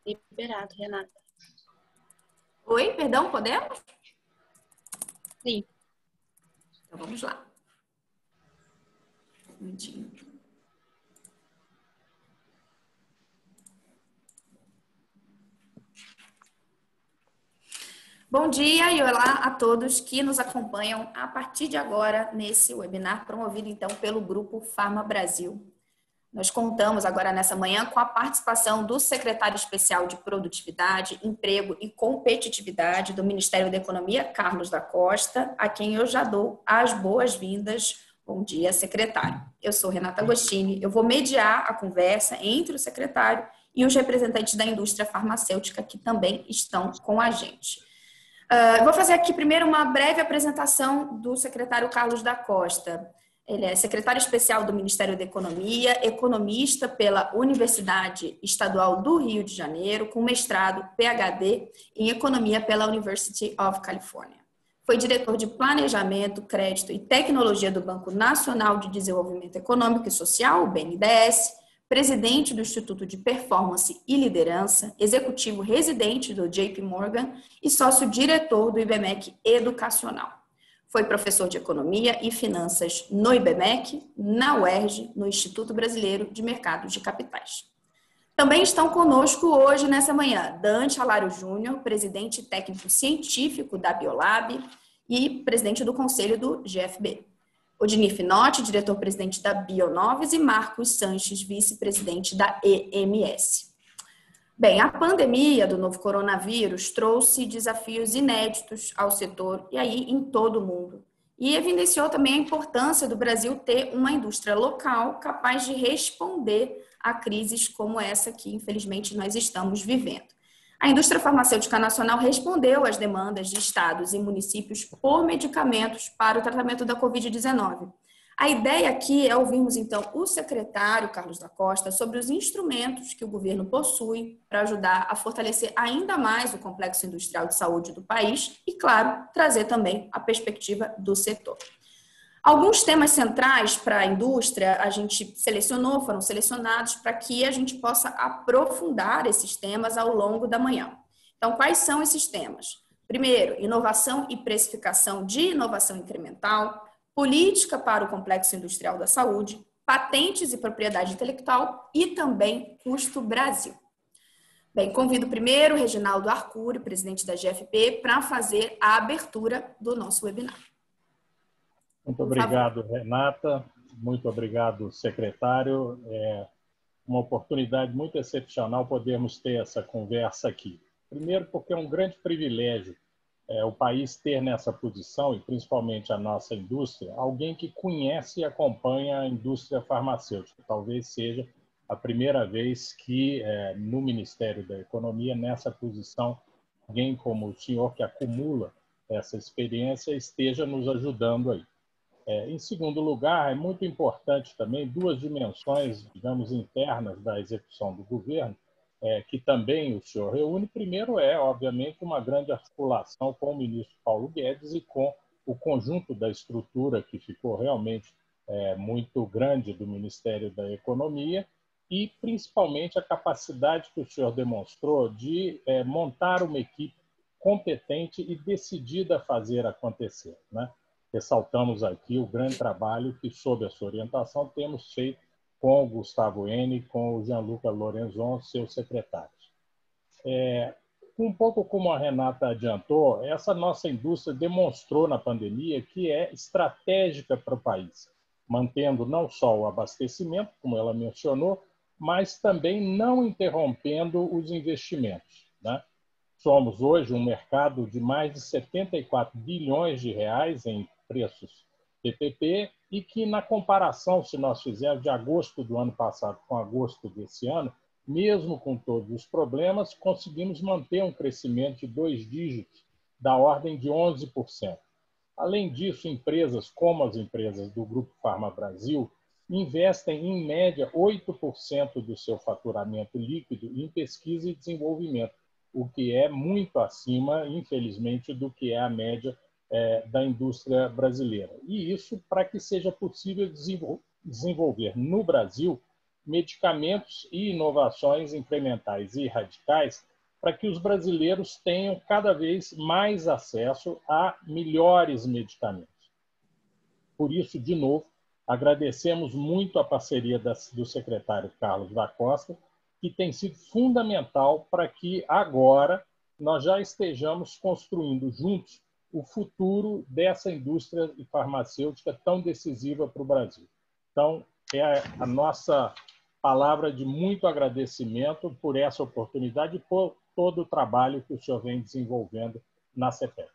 Liberado, Renata. Oi, perdão, podemos? Sim. Então vamos lá. Um minutinho. Bom dia e olá a todos que nos acompanham a partir de agora nesse webinar promovido então pelo Grupo Farma Brasil. Nós contamos agora nessa manhã com a participação do secretário especial de Produtividade, Emprego e Competitividade do Ministério da Economia, Carlos da Costa, a quem eu já dou as boas-vindas. Bom dia, secretário. Eu sou Renata Agostini, eu vou mediar a conversa entre o secretário e os representantes da indústria farmacêutica que também estão com a gente. Vou fazer aqui primeiro uma breve apresentação do secretário Carlos da Costa. Ele é secretário especial do Ministério da Economia, economista pela Universidade Estadual do Rio de Janeiro, com mestrado PhD em Economia pela University of California. Foi diretor de Planejamento, Crédito e Tecnologia do Banco Nacional de Desenvolvimento Econômico e Social, o BNDES, presidente do Instituto de Performance e Liderança, executivo residente do JP Morgan e sócio-diretor do IBMEC Educacional. Foi professor de Economia e Finanças no IBMEC, na UERJ, no Instituto Brasileiro de Mercados de Capitais. Também estão conosco hoje, nessa manhã, Dante Alário Júnior, presidente técnico científico da Biolab e presidente do Conselho do GFB. Odinir Finotti, diretor-presidente da Bionoves, e Marcos Sanches, vice-presidente da EMS. Bem, a pandemia do novo coronavírus trouxe desafios inéditos ao setor e aí em todo o mundo. E evidenciou também a importância do Brasil ter uma indústria local capaz de responder a crises como essa que, infelizmente, nós estamos vivendo. A indústria farmacêutica nacional respondeu às demandas de estados e municípios por medicamentos para o tratamento da Covid-19. A ideia aqui é ouvirmos, então, o secretário Carlos da Costa sobre os instrumentos que o governo possui para ajudar a fortalecer ainda mais o complexo industrial de saúde do país e, claro, trazer também a perspectiva do setor. Alguns temas centrais para a indústria a gente foram selecionados para que a gente possa aprofundar esses temas ao longo da manhã. Então, quais são esses temas? Primeiro, inovação e precificação de inovação incremental, política para o complexo industrial da saúde, patentes e propriedade intelectual e também custo Brasil. Bem, convido primeiro o Reginaldo Arcuri, presidente da GFP, para fazer a abertura do nosso webinar. Muito obrigado, Renata. Muito obrigado, secretário. É uma oportunidade muito excepcional podermos ter essa conversa aqui. Primeiro, porque é um grande privilégio o país ter nessa posição, e principalmente a nossa indústria, alguém que conhece e acompanha a indústria farmacêutica. Talvez seja a primeira vez que no Ministério da Economia, nessa posição, alguém como o senhor que acumula essa experiência esteja nos ajudando aí. Em segundo lugar, é muito importante também duas dimensões, digamos, internas da execução do governo, que também o senhor reúne. Primeiro obviamente, uma grande articulação com o ministro Paulo Guedes e com o conjunto da estrutura que ficou realmente muito grande do Ministério da Economia e, principalmente, a capacidade que o senhor demonstrou de montar uma equipe competente e decidida a fazer acontecer, né? Ressaltamos aqui o grande trabalho que, sob a sua orientação, temos feito com o Gustavo Henni, com o Gianluca Lorenzon, seus secretários. Um pouco como a Renata adiantou, essa nossa indústria demonstrou na pandemia que é estratégica para o país, mantendo não só o abastecimento, como ela mencionou, mas também não interrompendo os investimentos, né? Somos hoje um mercado de mais de 74 bilhões de reais em preços PPP e que, na comparação, se nós fizermos de agosto do ano passado com agosto desse ano, mesmo com todos os problemas, conseguimos manter um crescimento de 2 dígitos, da ordem de 11%. Além disso, empresas como as empresas do Grupo Farma Brasil investem, em média, 8% do seu faturamento líquido em pesquisa e desenvolvimento, o que é muito acima, infelizmente, do que é a média da indústria brasileira. E isso para que seja possível desenvolver no Brasil medicamentos e inovações incrementais e radicais para que os brasileiros tenham cada vez mais acesso a melhores medicamentos. Por isso, de novo, agradecemos muito a parceria do secretário Carlos da Costa, que tem sido fundamental para que agora nós já estejamos construindo juntos o futuro dessa indústria farmacêutica tão decisiva para o Brasil. Então, é a nossa palavra de muito agradecimento por essa oportunidade e por todo o trabalho que o senhor vem desenvolvendo na CEPEA.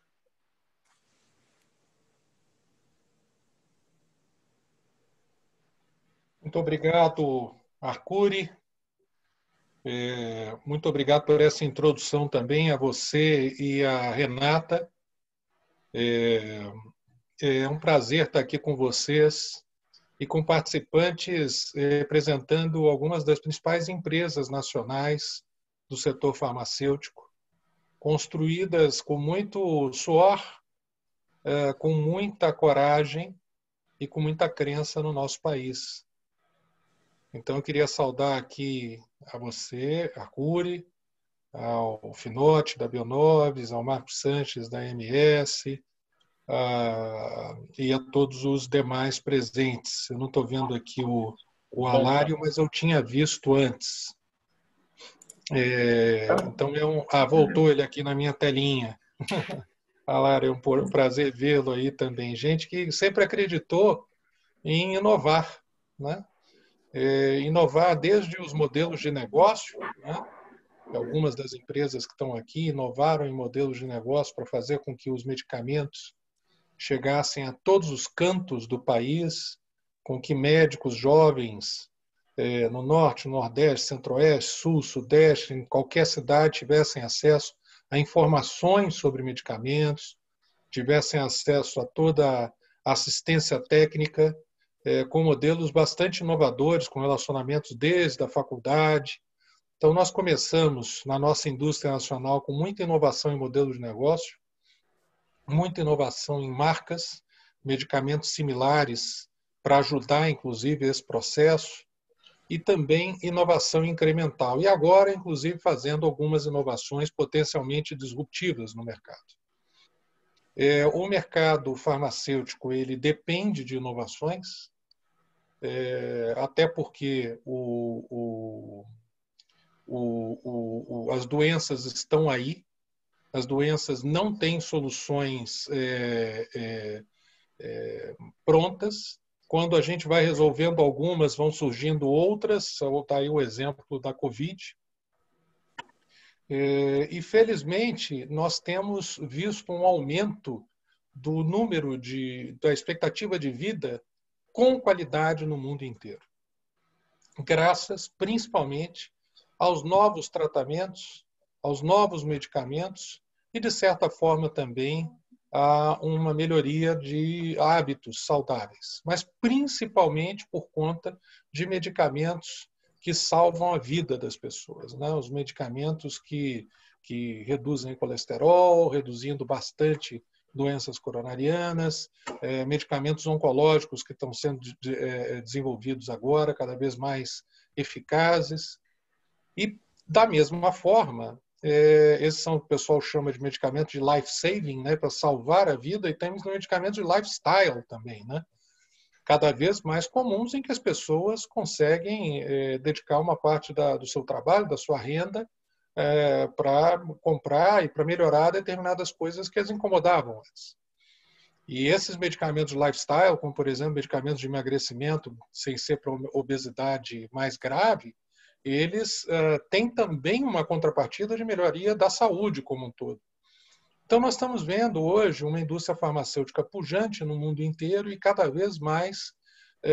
Muito obrigado, Arcuri. Muito obrigado por essa introdução também a você e a Renata. É um prazer estar aqui com vocês e com participantes representando algumas das principais empresas nacionais do setor farmacêutico, construídas com muito suor, com muita coragem e com muita crença no nosso país. Então, eu queria saudar aqui a você, Arcuri, ao Finotti, da Bionovis, ao Marcos Sanches, da MS, e a todos os demais presentes. Eu não estou vendo aqui o Alário, mas eu tinha visto antes. Então, voltou ele aqui na minha telinha. Alário, é um prazer vê-lo aí também. Gente que sempre acreditou em inovar, né? Inovar desde os modelos de negócio, né? Algumas das empresas que estão aqui inovaram em modelos de negócio para fazer com que os medicamentos chegassem a todos os cantos do país, com que médicos jovens no Norte, Nordeste, Centro-Oeste, Sul, Sudeste, em qualquer cidade tivessem acesso a informações sobre medicamentos, tivessem acesso a toda a assistência técnica, com modelos bastante inovadores, com relacionamentos desde a faculdade. Então, nós começamos na nossa indústria nacional com muita inovação em modelo de negócio, muita inovação em marcas, medicamentos similares para ajudar, inclusive, esse processo, e também inovação incremental. E agora, inclusive, fazendo algumas inovações potencialmente disruptivas no mercado. O mercado farmacêutico ele depende de inovações, até porque as doenças estão aí, as doenças não têm soluções prontas. Quando a gente vai resolvendo algumas, vão surgindo outras. Está aí o exemplo da Covid. E, felizmente, nós temos visto um aumento do número da expectativa de vida com qualidade no mundo inteiro. Graças, principalmente, aos novos tratamentos, aos novos medicamentos e, de certa forma, também a uma melhoria de hábitos saudáveis, mas principalmente por conta de medicamentos que salvam a vida das pessoas, né? Os medicamentos que reduzem colesterol, reduzindo bastante doenças coronarianas, medicamentos oncológicos que estão sendo desenvolvidos agora, cada vez mais eficazes. E, da mesma forma, esses são o pessoal chama de medicamentos de life-saving, né, para salvar a vida, e temos medicamentos de lifestyle também, né? Cada vez mais comuns, em que as pessoas conseguem dedicar uma parte do seu trabalho, da sua renda, para comprar e para melhorar determinadas coisas que as incomodavam antes. E esses medicamentos de lifestyle, como, por exemplo, medicamentos de emagrecimento, sem ser para obesidade mais grave, eles têm também uma contrapartida de melhoria da saúde como um todo. Então, nós estamos vendo hoje uma indústria farmacêutica pujante no mundo inteiro e cada vez mais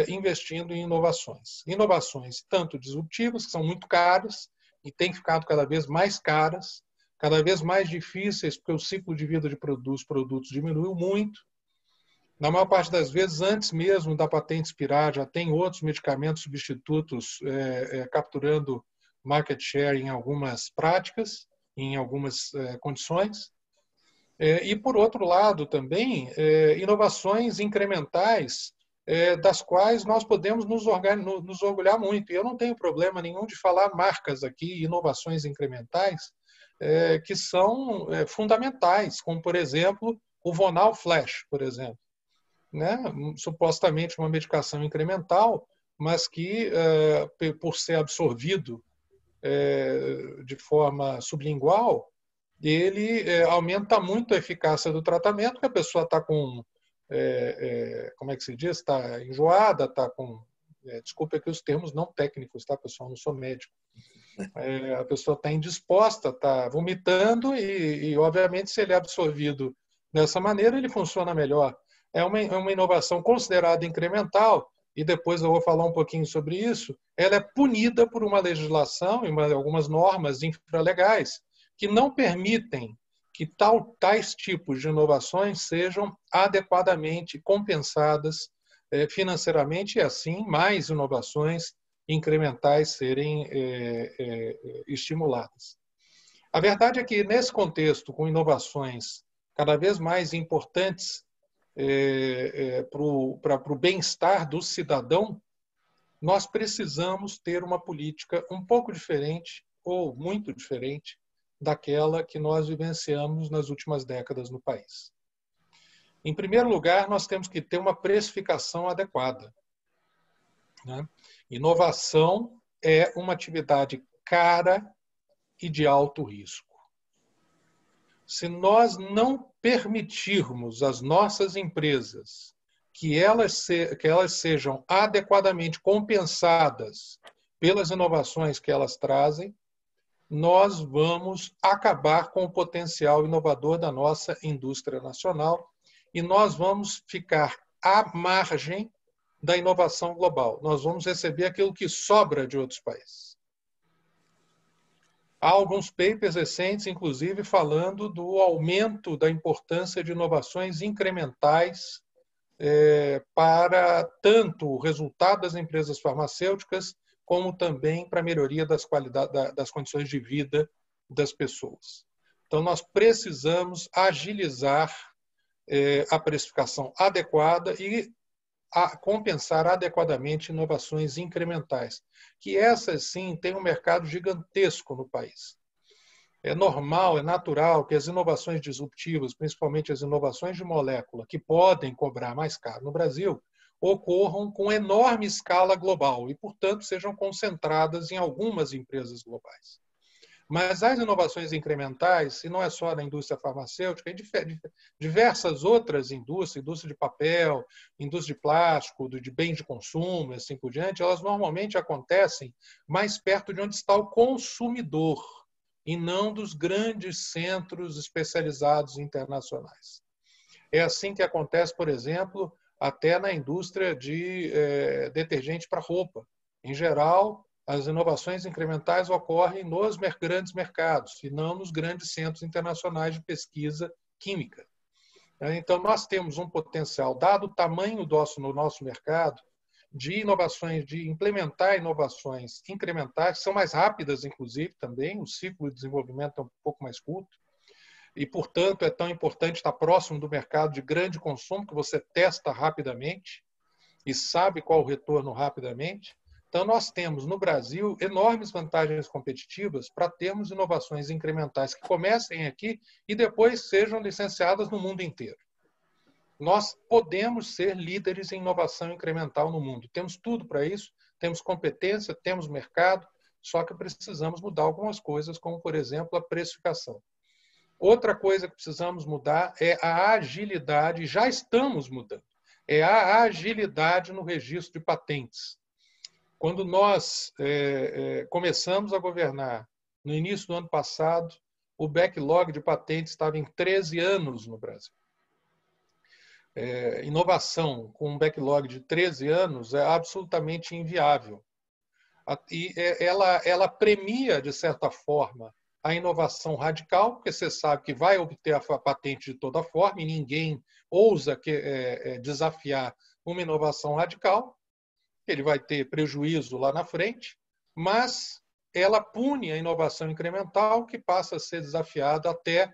investindo em inovações. Inovações tanto disruptivas, que são muito caras e têm ficado cada vez mais caras, cada vez mais difíceis, porque o ciclo de vida de produtos diminuiu muito. Na maior parte das vezes, antes mesmo da patente expirar, já tem outros medicamentos substitutos capturando market share em algumas práticas, em algumas condições. E, por outro lado, também, inovações incrementais das quais nós podemos nos orgulhar muito. E eu não tenho problema nenhum de falar marcas aqui, inovações incrementais, que são fundamentais, como, por exemplo, o Vonal Flash, por exemplo, né? Supostamente uma medicação incremental, mas que, por ser absorvido de forma sublingual, ele aumenta muito a eficácia do tratamento, porque a pessoa está com, como é que se diz? Está enjoada, está com... desculpa aqui os termos não técnicos, tá, pessoal? Não sou médico. A pessoa está indisposta, está vomitando e, obviamente, se ele é absorvido dessa maneira, ele funciona melhor. É uma inovação considerada incremental, e depois eu vou falar um pouquinho sobre isso. Ela é punida por uma legislação e algumas normas infralegais que não permitem que tais tipos de inovações sejam adequadamente compensadas financeiramente e, assim, mais inovações incrementais serem estimuladas. A verdade é que, nesse contexto, com inovações cada vez mais importantes para o bem-estar do cidadão, nós precisamos ter uma política um pouco diferente, ou muito diferente, daquela que nós vivenciamos nas últimas décadas no país. Em primeiro lugar, nós temos que ter uma precificação adequada, né? Inovação é uma atividade cara e de alto risco. Se nós não permitirmos às nossas empresas que elas sejam adequadamente compensadas pelas inovações que elas trazem, nós vamos acabar com o potencial inovador da nossa indústria nacional e nós vamos ficar à margem da inovação global. Nós vamos receber aquilo que sobra de outros países. Há alguns papers recentes, inclusive, falando do aumento da importância de inovações incrementais para tanto o resultado das empresas farmacêuticas, como também para a melhoria das condições de vida das pessoas. Então, nós precisamos agilizar a precificação adequada e compensar adequadamente inovações incrementais, que essas sim têm um mercado gigantesco no país. É normal, é natural que as inovações disruptivas, principalmente as inovações de molécula, que podem cobrar mais caro no Brasil, ocorram com enorme escala global e, portanto, sejam concentradas em algumas empresas globais. Mas as inovações incrementais, e não é só na indústria farmacêutica, diversas outras indústrias, indústria de papel, indústria de plástico, de bens de consumo, e assim por diante, elas normalmente acontecem mais perto de onde está o consumidor e não dos grandes centros especializados internacionais. É assim que acontece, por exemplo, até na indústria de detergente para roupa. Em geral, as inovações incrementais ocorrem nos grandes mercados e não nos grandes centros internacionais de pesquisa química. Então, nós temos um potencial, dado o tamanho do nosso mercado, de inovações, de implementar inovações incrementais, que são mais rápidas, inclusive, também, o ciclo de desenvolvimento é um pouco mais curto, e, portanto, é tão importante estar próximo do mercado de grande consumo, que você testa rapidamente e sabe qual o retorno rapidamente. Então, nós temos no Brasil enormes vantagens competitivas para termos inovações incrementais que comecem aqui e depois sejam licenciadas no mundo inteiro. Nós podemos ser líderes em inovação incremental no mundo. Temos tudo para isso, temos competência, temos mercado, só que precisamos mudar algumas coisas, como, por exemplo, a precificação. Outra coisa que precisamos mudar é a agilidade, já estamos mudando, é a agilidade no registro de patentes. Quando nós começamos a governar no início do ano passado, o backlog de patentes estava em 13 anos no Brasil. Inovação com um backlog de 13 anos é absolutamente inviável. E ela premia, de certa forma, a inovação radical, porque você sabe que vai obter a patente de toda forma e ninguém ousa desafiar uma inovação radical. Ele vai ter prejuízo lá na frente, mas ela pune a inovação incremental que passa a ser desafiada até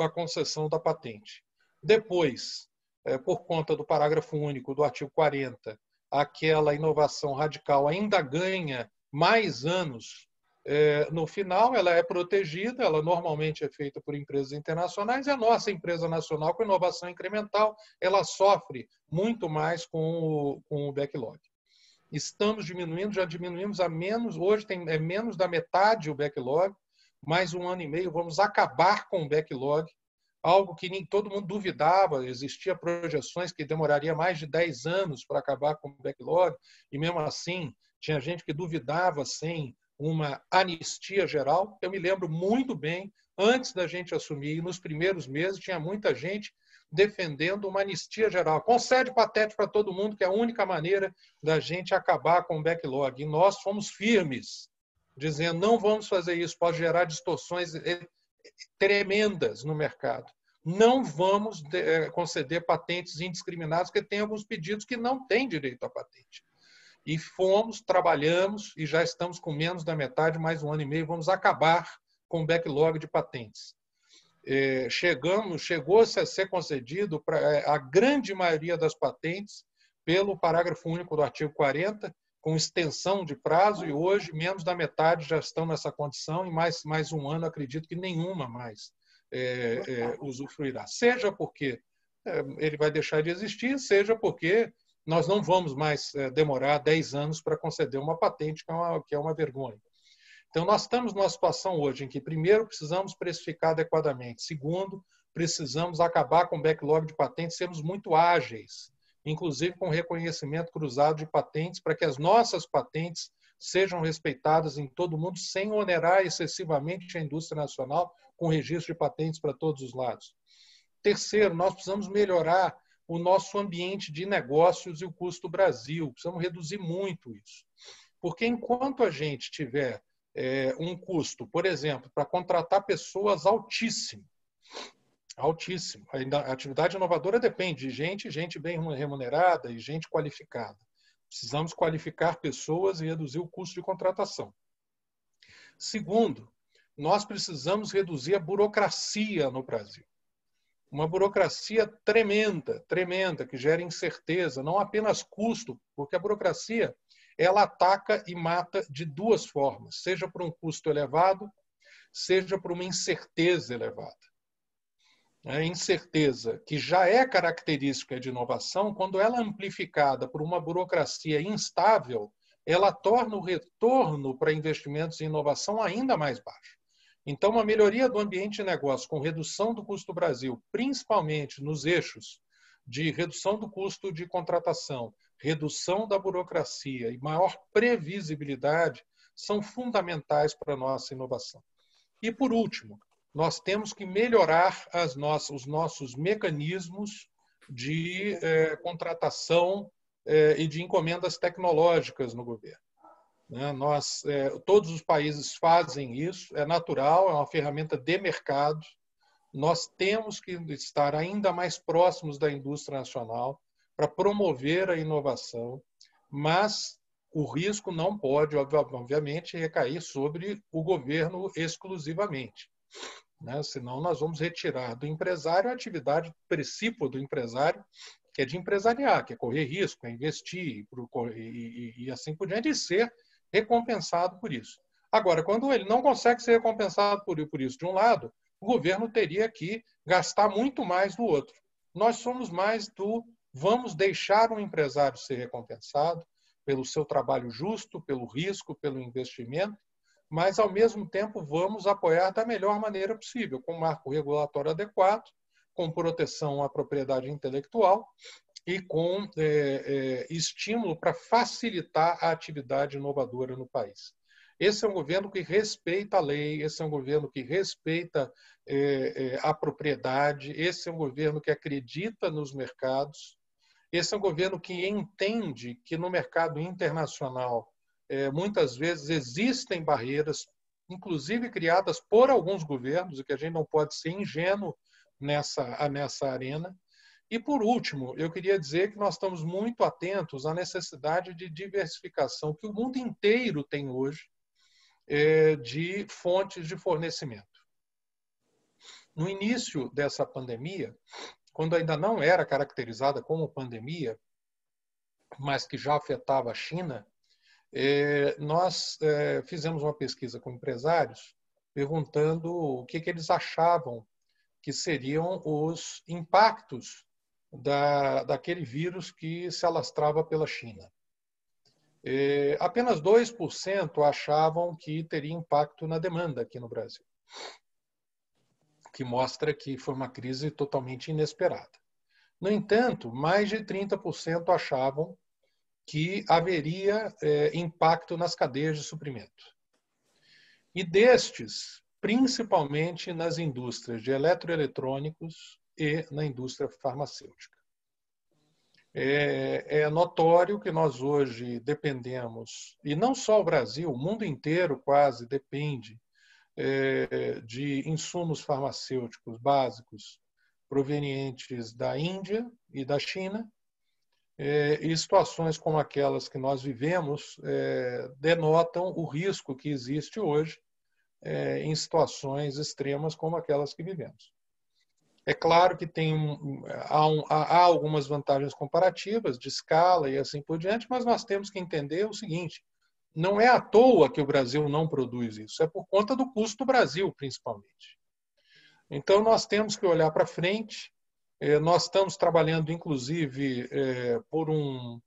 a concessão da patente. Depois, por conta do parágrafo único do artigo 40, aquela inovação radical ainda ganha mais anos, no final ela é protegida, ela normalmente é feita por empresas internacionais, e a nossa empresa nacional com inovação incremental, ela sofre muito mais com o backlog. Estamos diminuindo, já diminuímos a menos, hoje é menos da metade o backlog, mais 1 ano e meio vamos acabar com o backlog, algo que nem todo mundo duvidava, existia projeções que demoraria mais de 10 anos para acabar com o backlog, e mesmo assim tinha gente que duvidava sem uma anistia geral. Eu me lembro muito bem, antes da gente assumir, nos primeiros meses, tinha muita gente defendendo uma anistia geral. Concede patente para todo mundo, que é a única maneira da gente acabar com o backlog. E nós fomos firmes, dizendo, não vamos fazer isso, pode gerar distorções tremendas no mercado. Não vamos conceder patentes indiscriminadas, porque tem alguns pedidos que não têm direito à patente. E fomos, trabalhamos, e já estamos com menos da metade, mais 1 ano e meio, vamos acabar com o backlog de patentes. Chegou-se a ser concedido para a grande maioria das patentes pelo parágrafo único do artigo 40, com extensão de prazo, e hoje menos da metade já estão nessa condição, e mais 1 ano, acredito que nenhuma mais usufruirá. Seja porque ele vai deixar de existir, seja porque nós não vamos mais demorar 10 anos para conceder uma patente, que é uma vergonha. Então, nós estamos numa situação hoje em que, primeiro, precisamos precificar adequadamente. Segundo, precisamos acabar com o backlog de patentes, sermos muito ágeis, inclusive com reconhecimento cruzado de patentes, para que as nossas patentes sejam respeitadas em todo o mundo, sem onerar excessivamente a indústria nacional, com registro de patentes para todos os lados. Terceiro, nós precisamos melhorar o nosso ambiente de negócios e o custo Brasil. Precisamos reduzir muito isso. Porque enquanto a gente tiver um custo, por exemplo, para contratar pessoas altíssimo, a atividade inovadora depende de gente bem remunerada e gente qualificada. Precisamos qualificar pessoas e reduzir o custo de contratação. Segundo, nós precisamos reduzir a burocracia no Brasil. Uma burocracia tremenda, que gera incerteza, não apenas custo, porque a burocracia ela ataca e mata de 2 formas, seja por um custo elevado, seja por uma incerteza elevada. A incerteza, que já é característica de inovação, quando ela é amplificada por uma burocracia instável, ela torna o retorno para investimentos em inovação ainda mais baixo. Então, uma melhoria do ambiente de negócio com redução do custo Brasil, principalmente nos eixos de redução do custo de contratação, redução da burocracia e maior previsibilidade, são fundamentais para a nossa inovação. E, por último, nós temos que melhorar os nossos mecanismos de contratação e de encomendas tecnológicas no governo. Todos os países fazem isso, é natural, é uma ferramenta de mercado. Nós temos que estar ainda mais próximos da indústria nacional para promover a inovação, mas o risco não pode, obviamente, recair sobre o governo exclusivamente. Senão nós vamos retirar do empresário a atividade principal do empresário, que é de empresariar, que é correr risco, é investir e assim por diante, e ser recompensado por isso. Agora, quando ele não consegue ser recompensado por isso de um lado, o governo teria que gastar muito mais do outro. Nós somos mais do vamos deixar o empresário ser recompensado pelo seu trabalho justo, pelo risco, pelo investimento, mas, ao mesmo tempo, vamos apoiar da melhor maneira possível, com marco regulatório adequado, com proteção à propriedade intelectual e com estímulo para facilitar a atividade inovadora no país. Esse é um governo que respeita a lei, esse é um governo que respeita a propriedade, esse é um governo que acredita nos mercados, esse é um governo que entende que no mercado internacional muitas vezes existem barreiras, inclusive criadas por alguns governos, e que a gente não pode ser ingênuo nessa arena. E, por último, eu queria dizer que nós estamos muito atentos à necessidade de diversificação que o mundo inteiro tem hoje de fontes de fornecimento. No início dessa pandemia, quando ainda não era caracterizada como pandemia, mas que já afetava a China, nós fizemos uma pesquisa com empresários perguntando o que eles achavam que seriam os impactos daquele vírus que se alastrava pela China. Apenas 2% achavam que teria impacto na demanda aqui no Brasil, que mostra que foi uma crise totalmente inesperada. No entanto, mais de 30% achavam que haveria impacto nas cadeias de suprimento. E destes, principalmente nas indústrias de eletroeletrônicos e na indústria farmacêutica. É notório que nós hoje dependemos, e não só o Brasil, o mundo inteiro quase depende de insumos farmacêuticos básicos provenientes da Índia e da China, e situações como aquelas que nós vivemos denotam o risco que existe hoje em situações extremas como aquelas que vivemos. É claro que há algumas vantagens comparativas de escala e assim por diante, mas nós temos que entender o seguinte: não é à toa que o Brasil não produz isso, é por conta do custo do Brasil, principalmente. Então, nós temos que olhar para frente. Nós estamos trabalhando, inclusive, por um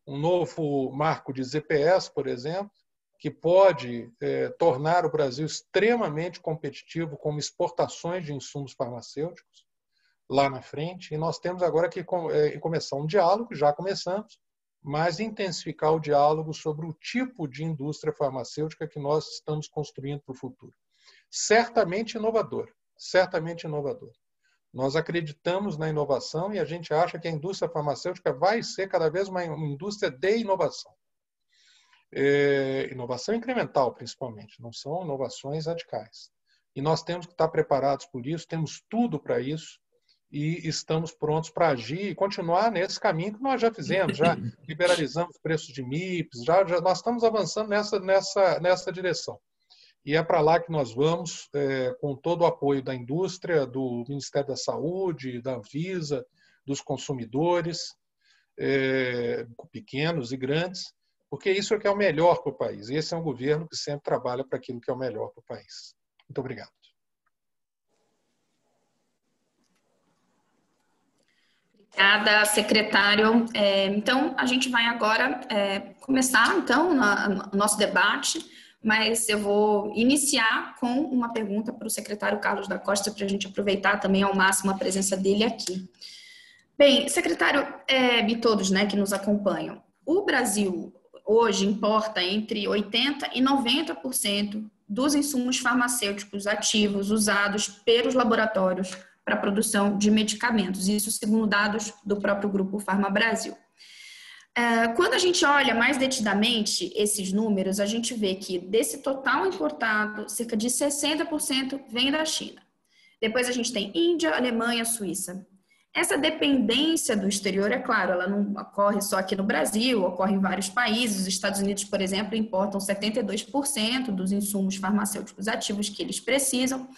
novo marco de ZPS, por exemplo, que pode tornar o Brasil extremamente competitivo como exportações de insumos farmacêuticos lá na frente. E nós temos agora que começar um diálogo, já começamos, mas intensificar o diálogo sobre o tipo de indústria farmacêutica que nós estamos construindo para o futuro. Certamente inovador, certamente inovador. Nós acreditamos na inovação e a gente acha que a indústria farmacêutica vai ser cada vez uma indústria de inovação. Inovação incremental, principalmente, não são inovações radicais. E nós temos que estar preparados por isso, temos tudo para isso e estamos prontos para agir e continuar nesse caminho que nós já fizemos, já liberalizamos preços de MIPs, nós estamos avançando nessa direção. E é para lá que nós vamos, com todo o apoio da indústria, do Ministério da Saúde, da Anvisa, dos consumidores, pequenos e grandes, porque isso é que é o melhor para o país. E esse é um governo que sempre trabalha para aquilo que é o melhor para o país. Muito obrigado. Obrigada, secretário. Então, a gente vai agora começar então, o nosso debate, mas eu vou iniciar com uma pergunta para o secretário Carlos da Costa, para a gente aproveitar também ao máximo a presença dele aqui. Bem, secretário e todos que nos acompanham, o Brasil hoje importa entre 80% e 90% dos insumos farmacêuticos ativos usados pelos laboratórios para a produção de medicamentos, isso segundo dados do próprio Grupo Farma Brasil. Quando a gente olha mais detidamente esses números, a gente vê que desse total importado, cerca de 60% vem da China. Depois a gente tem Índia, Alemanha, Suíça. Essa dependência do exterior, é claro, ela não ocorre só aqui no Brasil, ocorre em vários países. Os Estados Unidos, por exemplo, importam 72% dos insumos farmacêuticos ativos que eles precisam.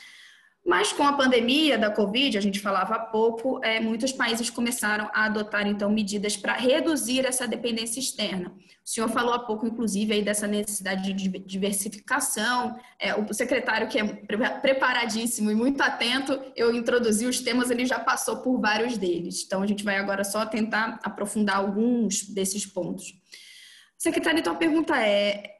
Mas com a pandemia da Covid, a gente falava há pouco, muitos países começaram a adotar, então, medidas para reduzir essa dependência externa. O senhor falou há pouco, inclusive, aí dessa necessidade de diversificação. O secretário, que é preparadíssimo e muito atento, eu introduzi os temas, ele já passou por vários deles. Então, a gente vai agora só tentar aprofundar alguns desses pontos. Secretário, então a pergunta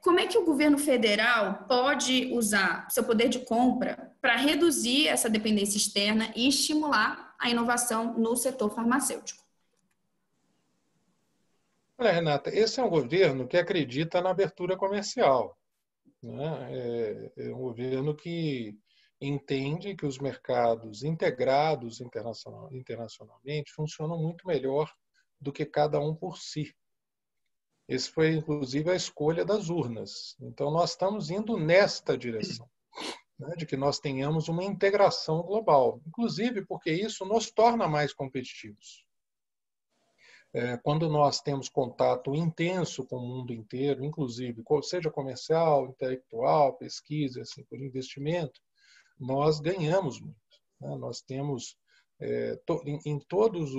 como é que o governo federal pode usar seu poder de compra para reduzir essa dependência externa e estimular a inovação no setor farmacêutico? Olha, Renata, esse é um governo que acredita na abertura comercial, né? É um governo que entende que os mercados integrados internacionalmente funcionam muito melhor do que cada um por si. Esse foi, inclusive, a escolha das urnas. Então, nós estamos indo nesta direção, né, de que nós tenhamos uma integração global, inclusive porque isso nos torna mais competitivos. Quando nós temos contato intenso com o mundo inteiro, inclusive, seja comercial, intelectual, pesquisa, assim, por investimento, nós ganhamos muito, né? Nós temos em todos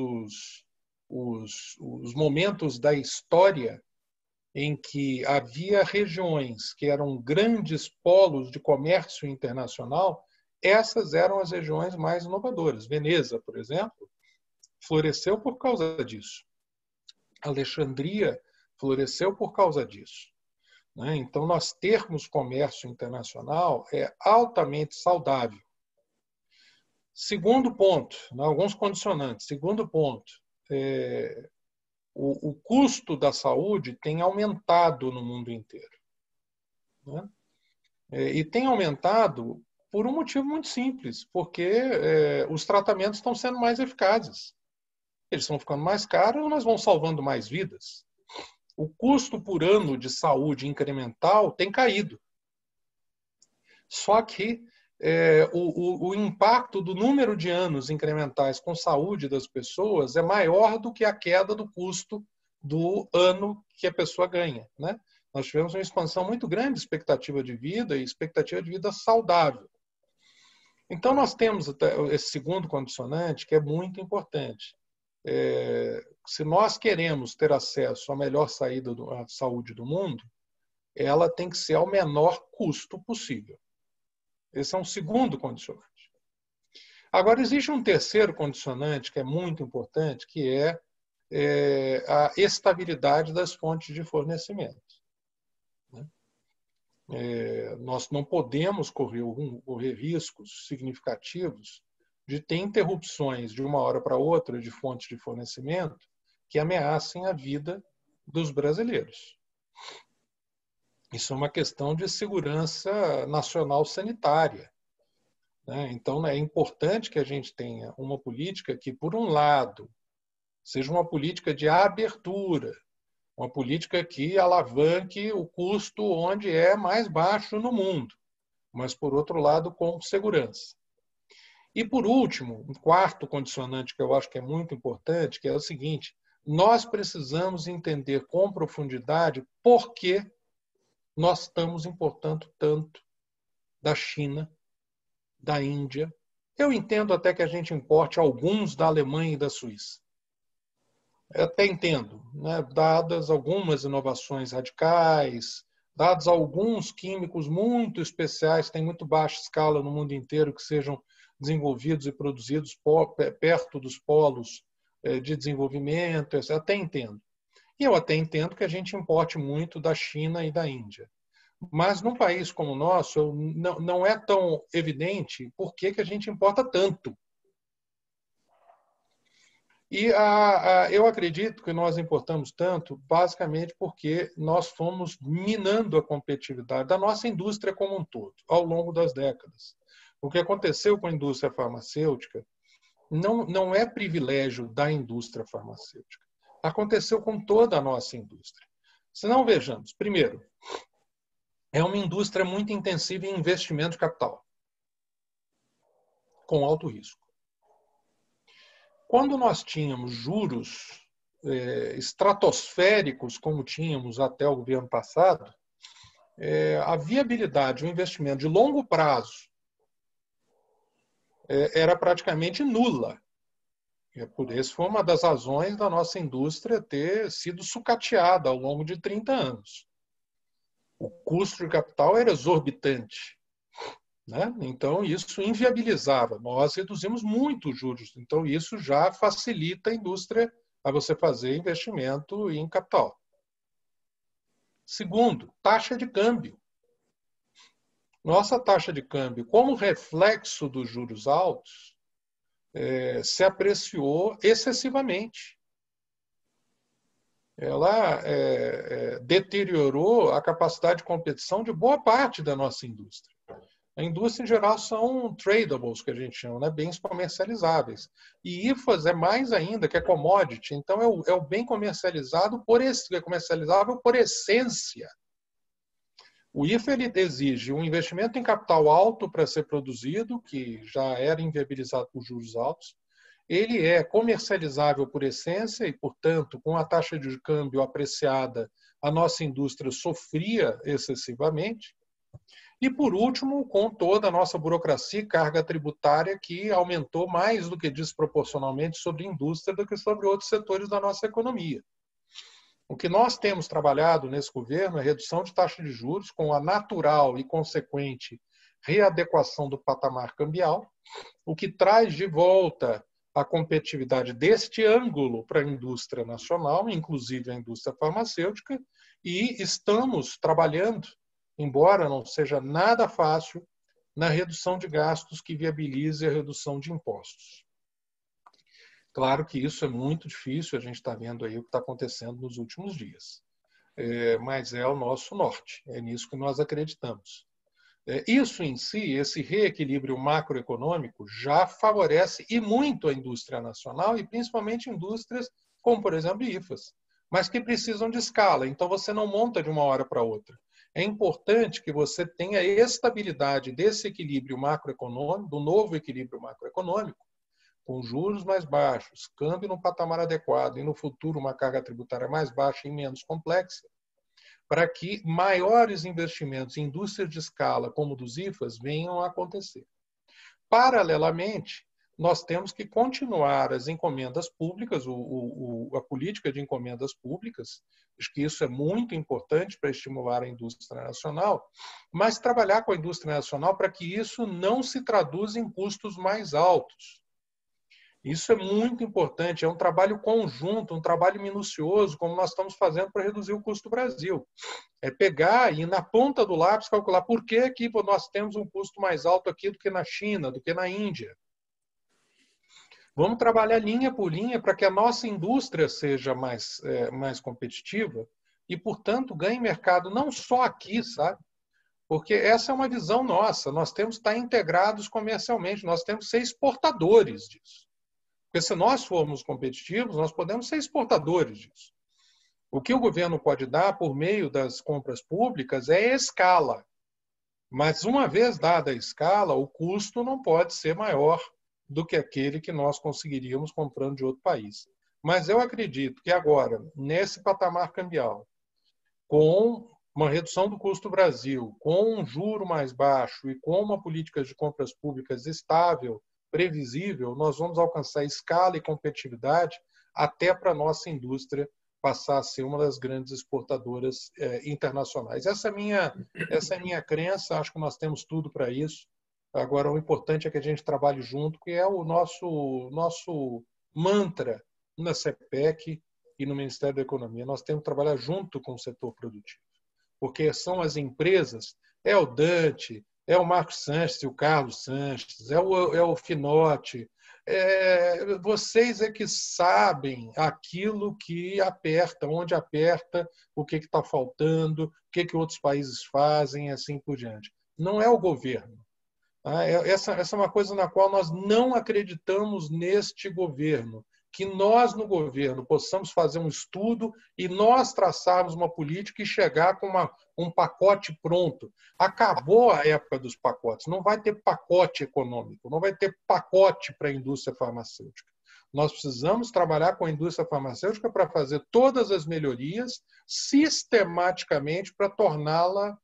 os momentos da história em que havia regiões que eram grandes polos de comércio internacional, essas eram as regiões mais inovadoras. Veneza, por exemplo, floresceu por causa disso. Alexandria floresceu por causa disso. Então, nós termos comércio internacional é altamente saudável. Segundo ponto, alguns condicionantes. Segundo ponto, o custo da saúde tem aumentado no mundo inteiro. E tem aumentado por um motivo muito simples, porque os tratamentos estão sendo mais eficazes. Eles estão ficando mais caros e nós vamos salvando mais vidas. O custo por ano de saúde incremental tem caído. Só que o impacto do número de anos incrementais com saúde das pessoas é maior do que a queda do custo do ano que a pessoa ganha. Nós tivemos uma expansão muito grande de expectativa de vida e expectativa de vida saudável. Então, nós temos esse segundo condicionante que é muito importante. Se nós queremos ter acesso à melhor saída à saúde do mundo, ela tem que ser ao menor custo possível. Esse é um segundo condicionante. Agora, existe um terceiro condicionante que é muito importante, que é a estabilidade das fontes de fornecimento. Nós não podemos correr riscos significativos de ter interrupções de uma hora para outra de fontes de fornecimento que ameacem a vida dos brasileiros. Isso é uma questão de segurança nacional sanitária. Então, é importante que a gente tenha uma política que, por um lado, seja uma política de abertura, uma política que alavanque o custo onde é mais baixo no mundo, mas, por outro lado, com segurança. E, por último, um quarto condicionante que eu acho que é muito importante, que é o seguinte: nós precisamos entender com profundidade por que nós estamos importando tanto da China, da Índia. Eu entendo até que a gente importe alguns da Alemanha e da Suíça. Eu até entendo, dadas algumas inovações radicais, dados alguns químicos muito especiais, tem muito baixa escala no mundo inteiro, que sejam desenvolvidos e produzidos perto dos polos de desenvolvimento, eu até entendo. E eu até entendo que a gente importe muito da China e da Índia. Mas num país como o nosso, não é tão evidente por que a gente importa tanto. E eu acredito que nós importamos tanto basicamente porque nós fomos minando a competitividade da nossa indústria como um todo, ao longo das décadas. O que aconteceu com a indústria farmacêutica não é privilégio da indústria farmacêutica. Aconteceu com toda a nossa indústria. Se não, vejamos. Primeiro, é uma indústria muito intensiva em investimento de capital, com alto risco. Quando nós tínhamos juros estratosféricos, como tínhamos até o governo passado, a viabilidade do investimento de longo prazo era praticamente nula. Por isso foi uma das razões da nossa indústria ter sido sucateada ao longo de 30 anos. O custo de capital era exorbitante. Então, isso inviabilizava. Nós reduzimos muito os juros. Então, isso já facilita a indústria a você fazer investimento em capital. Segundo, taxa de câmbio. Nossa taxa de câmbio, como reflexo dos juros altos, se apreciou excessivamente. Ela deteriorou a capacidade de competição de boa parte da nossa indústria. A indústria, em geral, são tradables, que a gente chama, bens comercializáveis. E IFAs é mais ainda, que é commodity. Então, é o bem comercializável por essência. O IFA ele exige um investimento em capital alto para ser produzido, que já era inviabilizado por juros altos. Ele é comercializável por essência e, portanto, com a taxa de câmbio apreciada, a nossa indústria sofria excessivamente. E, por último, com toda a nossa burocracia e carga tributária que aumentou mais do que desproporcionalmente sobre a indústria do que sobre outros setores da nossa economia. O que nós temos trabalhado nesse governo é redução de taxa de juros com a natural e consequente readequação do patamar cambial, o que traz de volta a competitividade deste ângulo para a indústria nacional, inclusive a indústria farmacêutica, e estamos trabalhando, embora não seja nada fácil, na redução de gastos que viabilize a redução de impostos. Claro que isso é muito difícil, a gente está vendo aí o que está acontecendo nos últimos dias. Mas é o nosso norte, é nisso que nós acreditamos. Isso em si, esse reequilíbrio macroeconômico, já favorece e muito a indústria nacional e principalmente indústrias como, por exemplo, IFAs, mas que precisam de escala, então você não monta de uma hora para outra. É importante que você tenha estabilidade desse equilíbrio macroeconômico, do novo equilíbrio macroeconômico, com juros mais baixos, câmbio no patamar adequado e no futuro uma carga tributária mais baixa e menos complexa, para que maiores investimentos em indústrias de escala, como dos IFAs, venham a acontecer. Paralelamente, nós temos que continuar as encomendas públicas, a política de encomendas públicas, acho que isso é muito importante para estimular a indústria nacional, mas trabalhar com a indústria nacional para que isso não se traduza em custos mais altos. Isso é muito importante, é um trabalho conjunto, um trabalho minucioso, como nós estamos fazendo para reduzir o custo do Brasil. É pegar e, na ponta do lápis, calcular por que aqui nós temos um custo mais alto aqui do que na China, do que na Índia. Vamos trabalhar linha por linha para que a nossa indústria seja mais competitiva e, portanto, ganhe mercado não só aqui, sabe? Porque essa é uma visão nossa. Nós temos que estar integrados comercialmente, nós temos que ser exportadores disso. Porque se nós formos competitivos, nós podemos ser exportadores disso. O que o governo pode dar por meio das compras públicas é escala. Mas uma vez dada a escala, o custo não pode ser maior do que aquele que nós conseguiríamos comprando de outro país. Mas eu acredito que agora, nesse patamar cambial, com uma redução do custo do Brasil, com um juro mais baixo e com uma política de compras públicas estável, previsível, nós vamos alcançar escala e competitividade até para a nossa indústria passar a ser uma das grandes exportadoras internacionais. Essa é a minha crença, acho que nós temos tudo para isso. Agora, o importante é que a gente trabalhe junto, que é o nosso mantra na CPEC e no Ministério da Economia. Nós temos que trabalhar junto com o setor produtivo, porque são as empresas, é o Dante, é o Marcos Sanches e o Carlos Sanches, é o Finotti. Vocês é que sabem aquilo que aperta, onde aperta, o que está faltando, o que outros países fazem, e assim por diante. Não é o governo. Essa é uma coisa na qual nós não acreditamos neste governo. Que nós, no governo, possamos fazer um estudo e nós traçarmos uma política e chegar com um pacote pronto. Acabou a época dos pacotes. Não vai ter pacote econômico, não vai ter pacote para a indústria farmacêutica. Nós precisamos trabalhar com a indústria farmacêutica para fazer todas as melhorias sistematicamente para torná-la,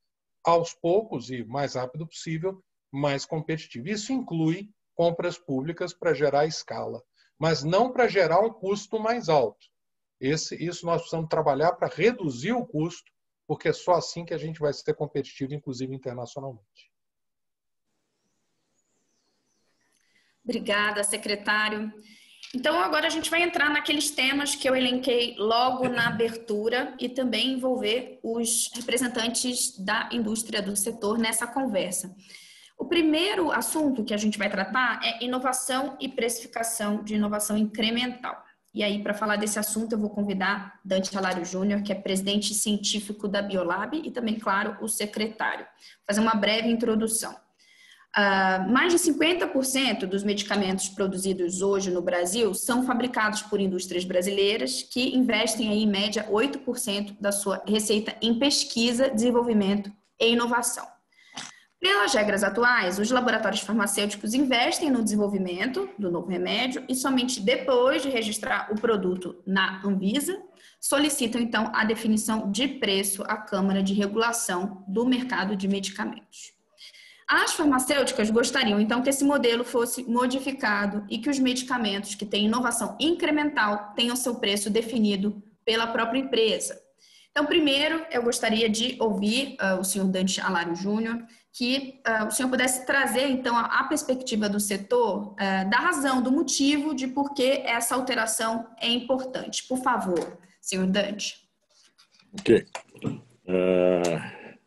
aos poucos e mais rápido possível, mais competitiva. Isso inclui compras públicas para gerar escala, mas não para gerar um custo mais alto. Isso nós precisamos trabalhar para reduzir o custo, porque é só assim que a gente vai ser competitivo, inclusive internacionalmente. Obrigada, secretário. Então, agora a gente vai entrar naqueles temas que eu elenquei logo na abertura e também envolver os representantes da indústria do setor nessa conversa. O primeiro assunto que a gente vai tratar é inovação e precificação de inovação incremental. E aí, para falar desse assunto, eu vou convidar Dante Alário Júnior, que é presidente científico da Biolab e também, claro, o secretário. Vou fazer uma breve introdução. Mais de 50% dos medicamentos produzidos hoje no Brasil são fabricados por indústrias brasileiras que investem aí, em média 8% da sua receita em pesquisa, desenvolvimento e inovação. Pelas regras atuais, os laboratórios farmacêuticos investem no desenvolvimento do novo remédio e somente depois de registrar o produto na Anvisa, solicitam, então, a definição de preço à Câmara de Regulação do Mercado de Medicamentos. As farmacêuticas gostariam, então, que esse modelo fosse modificado e que os medicamentos que têm inovação incremental tenham seu preço definido pela própria empresa. Então, primeiro, eu gostaria de ouvir o senhor Dante Alário Júnior, que o senhor pudesse trazer, então, a perspectiva do setor, da razão, do motivo de por que essa alteração é importante. Por favor, senhor Dante. Ok.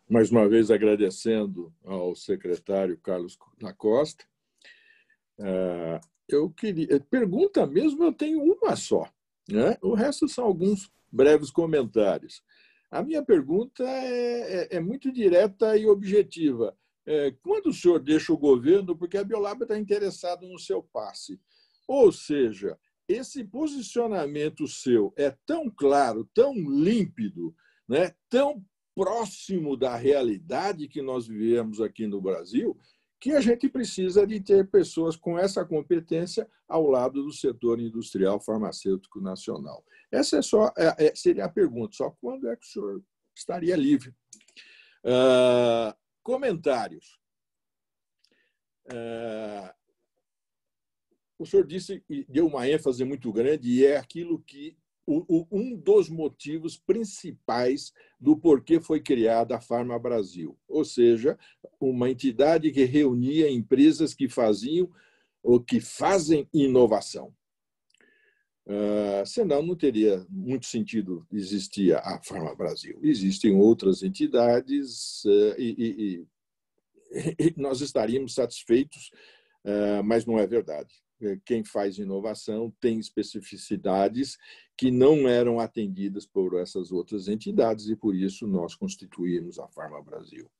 Mais uma vez, agradecendo ao secretário Carlos da Costa. Eu queria... Pergunta mesmo, eu tenho uma só, né? O resto são alguns breves comentários. A minha pergunta é muito direta e objetiva. Quando o senhor deixa o governo, porque a Biolab está interessada no seu passe? Ou seja, esse posicionamento seu é tão claro, tão límpido, né, tão próximo da realidade que nós vivemos aqui no Brasil, que a gente precisa de ter pessoas com essa competência ao lado do setor industrial farmacêutico nacional. Essa seria a pergunta, só quando é que o senhor estaria livre? Comentários. O senhor disse e deu uma ênfase muito grande, e é aquilo que um dos motivos principais do porquê foi criada a Farma Brasil, ou seja, uma entidade que reunia empresas que faziam ou que fazem inovação. Senão não teria muito sentido existir a Farma Brasil. Existem outras entidades e nós estaríamos satisfeitos, mas não é verdade. Quem faz inovação tem especificidades que não eram atendidas por essas outras entidades e, por isso, nós constituímos a Farma Brasil.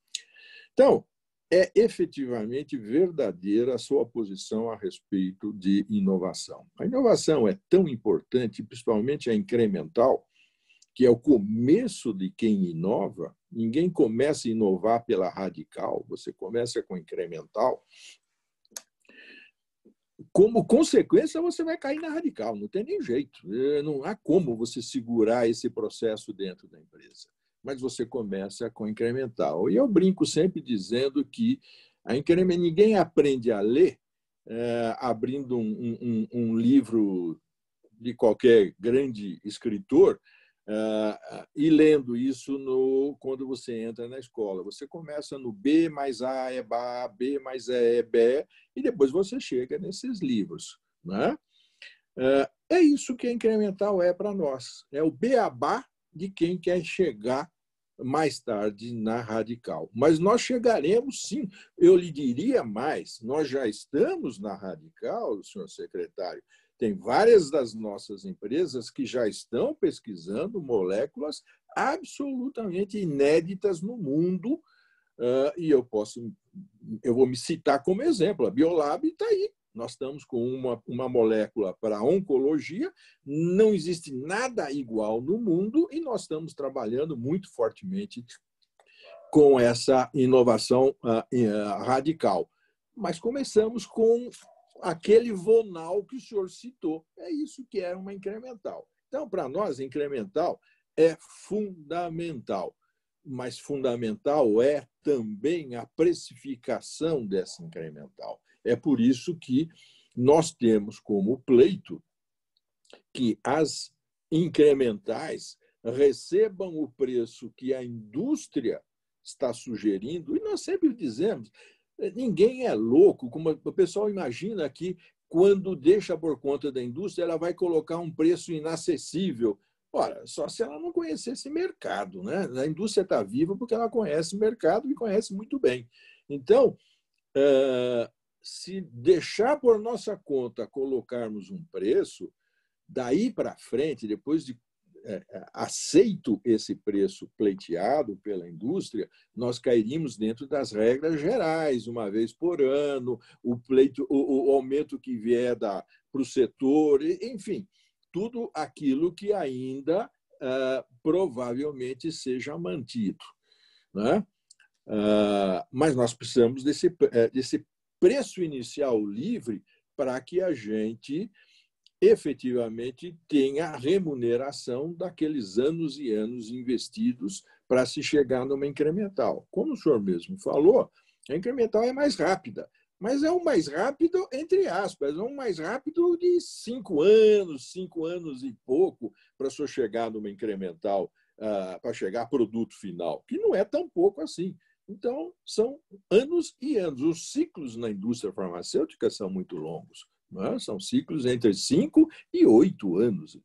Então, é efetivamente verdadeira a sua posição a respeito de inovação. A inovação é tão importante, principalmente a incremental, que é o começo de quem inova. Ninguém começa a inovar pela radical, você começa com incremental. Como consequência, você vai cair na radical, não tem nem jeito. Não há como você segurar esse processo dentro da empresa. Mas você começa com incremental. E eu brinco sempre dizendo que ninguém aprende a ler abrindo um livro de qualquer grande escritor e lendo isso quando você entra na escola. Você começa no B mais A é Bá, B mais E é Bé, e depois você chega nesses livros, né? É isso que a incremental é para nós. É o beabá de quem quer chegar mais tarde na radical. Mas nós chegaremos, sim. Eu lhe diria mais, nós já estamos na radical, senhor secretário. Tem várias das nossas empresas que já estão pesquisando moléculas absolutamente inéditas no mundo, e eu vou me citar como exemplo. A Biolab está aí. Nós estamos com uma molécula para oncologia, não existe nada igual no mundo, e nós estamos trabalhando muito fortemente com essa inovação radical. Mas começamos com aquele vonal que o senhor citou. É isso que é uma incremental. Então, para nós, incremental é fundamental. Mas fundamental é também a precificação dessa incremental. É por isso que nós temos como pleito que as incrementais recebam o preço que a indústria está sugerindo, e nós sempre dizemos, ninguém é louco, como o pessoal imagina que quando deixa por conta da indústria, ela vai colocar um preço inacessível. Ora, só se ela não conhecesse mercado, né? A indústria está viva porque ela conhece mercado e conhece muito bem. Então, se deixar por nossa conta colocarmos um preço, daí para frente, depois de aceito esse preço pleiteado pela indústria, nós cairíamos dentro das regras gerais, uma vez por ano, o aumento que vier para o setor, enfim, tudo aquilo que ainda provavelmente seja mantido, né? Mas nós precisamos desse preço inicial livre para que a gente efetivamente tenha a remuneração daqueles anos e anos investidos para se chegar numa incremental. Como o senhor mesmo falou, a incremental é mais rápida, mas é um mais rápido, entre aspas, é um mais rápido de 5 anos e pouco, para o senhor chegar numa incremental, para chegar a produto final, que não é tão pouco assim. Então, são anos e anos. Os ciclos na indústria farmacêutica são muito longos. Não é? São ciclos entre 5 e 8 anos.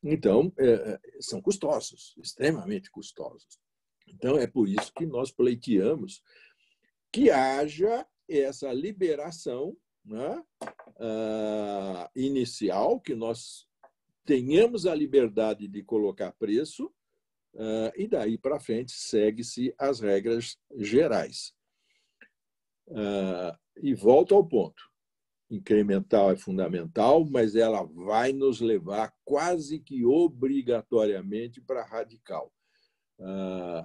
Então, são custosos, extremamente custosos. Então, é por isso que nós pleiteamos que haja essa liberação, né, inicial, que nós tenhamos a liberdade de colocar preço, e daí para frente segue-se as regras gerais. E volto ao ponto. Incremental é fundamental, mas ela vai nos levar quase que obrigatoriamente para radical.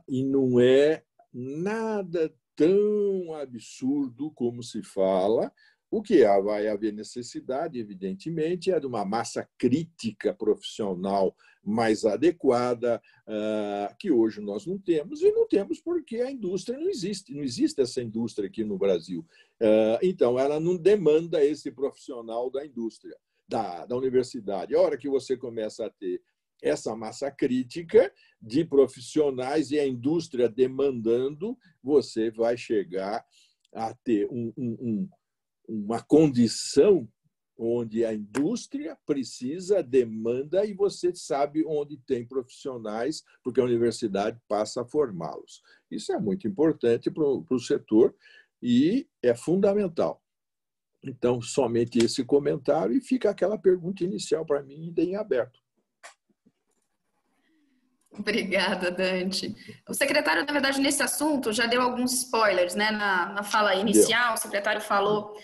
E não é nada tão absurdo como se fala. O que vai haver necessidade, evidentemente, é de uma massa crítica profissional mais adequada, que hoje nós não temos, e não temos porque a indústria não existe. Não existe essa indústria aqui no Brasil. Então, ela não demanda esse profissional da indústria, da universidade. A hora que você começa a ter essa massa crítica de profissionais e a indústria demandando, você vai chegar a ter uma condição onde a indústria precisa, demanda, e você sabe onde tem profissionais, porque a universidade passa a formá-los. Isso é muito importante para o setor e é fundamental. Então, somente esse comentário, e fica aquela pergunta inicial para mim ainda em aberto. Obrigada, Dante. O secretário, na verdade, nesse assunto, já deu alguns spoilers, né? Na fala inicial, o secretário falou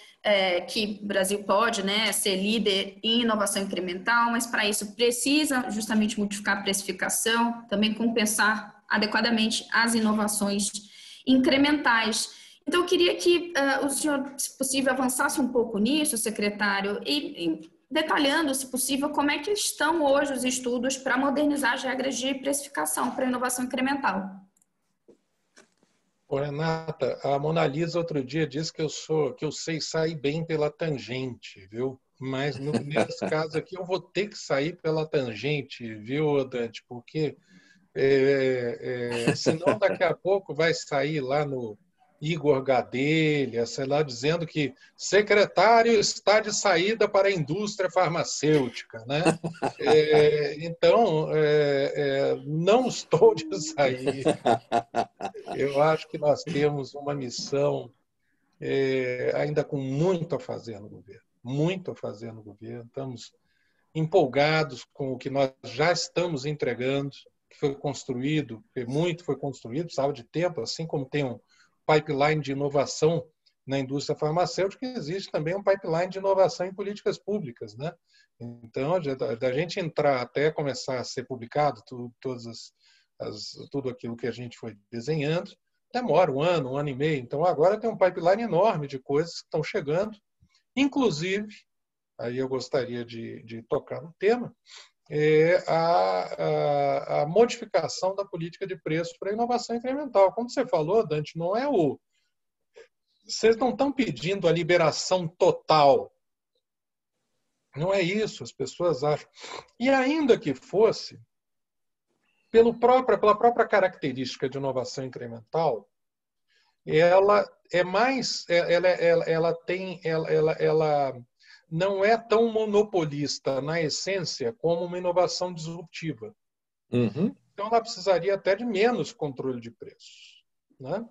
que o Brasil pode, né, ser líder em inovação incremental, mas para isso precisa justamente modificar a precificação, também compensar adequadamente as inovações incrementais. Então, eu queria que o senhor, se possível, avançasse um pouco nisso, secretário, e detalhando, se possível, como é que estão hoje os estudos para modernizar as regras de precificação para a inovação incremental. Ô, Renata, a Mona Lisa outro dia disse que eu sei sair bem pela tangente, viu? Mas nesse caso aqui eu vou ter que sair pela tangente, viu, Dante? Porque senão daqui a pouco vai sair lá no Igor Gadelha, sei lá, dizendo que secretário está de saída para a indústria farmacêutica, né? Então, não estou de sair. Eu acho que nós temos uma missão ainda com muito a fazer no governo. Muito a fazer no governo. Estamos empolgados com o que nós já estamos entregando, que foi construído, porque muito foi construído, precisava de tempo, assim como tem um pipeline de inovação na indústria farmacêutica, existe também um pipeline de inovação em políticas públicas, né? Então, da gente entrar até começar a ser publicado tudo aquilo que a gente foi desenhando, demora um ano e meio. Então, agora tem um pipeline enorme de coisas que estão chegando, inclusive, aí eu gostaria de tocar no tema, a modificação da política de preço para a inovação incremental. Como você falou, Dante, não é vocês não estão pedindo a liberação total. Não é isso, as pessoas acham. E ainda que fosse, pela própria característica de inovação incremental, ela é mais, ela não é tão monopolista na essência como uma inovação disruptiva. Uhum. Então, ela precisaria até de menos controle de preços, né?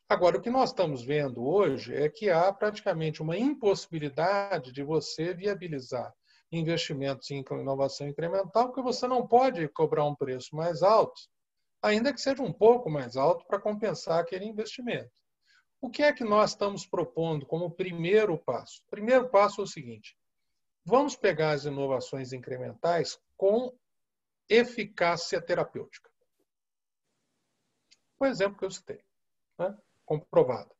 Agora, o que nós estamos vendo hoje é que há praticamente uma impossibilidade de você viabilizar investimentos em inovação incremental, porque você não pode cobrar um preço mais alto, ainda que seja um pouco mais alto, para compensar aquele investimento. O que é que nós estamos propondo como primeiro passo? O primeiro passo é o seguinte: vamos pegar as inovações incrementais com eficácia terapêutica. O exemplo que eu citei. né, comprovada,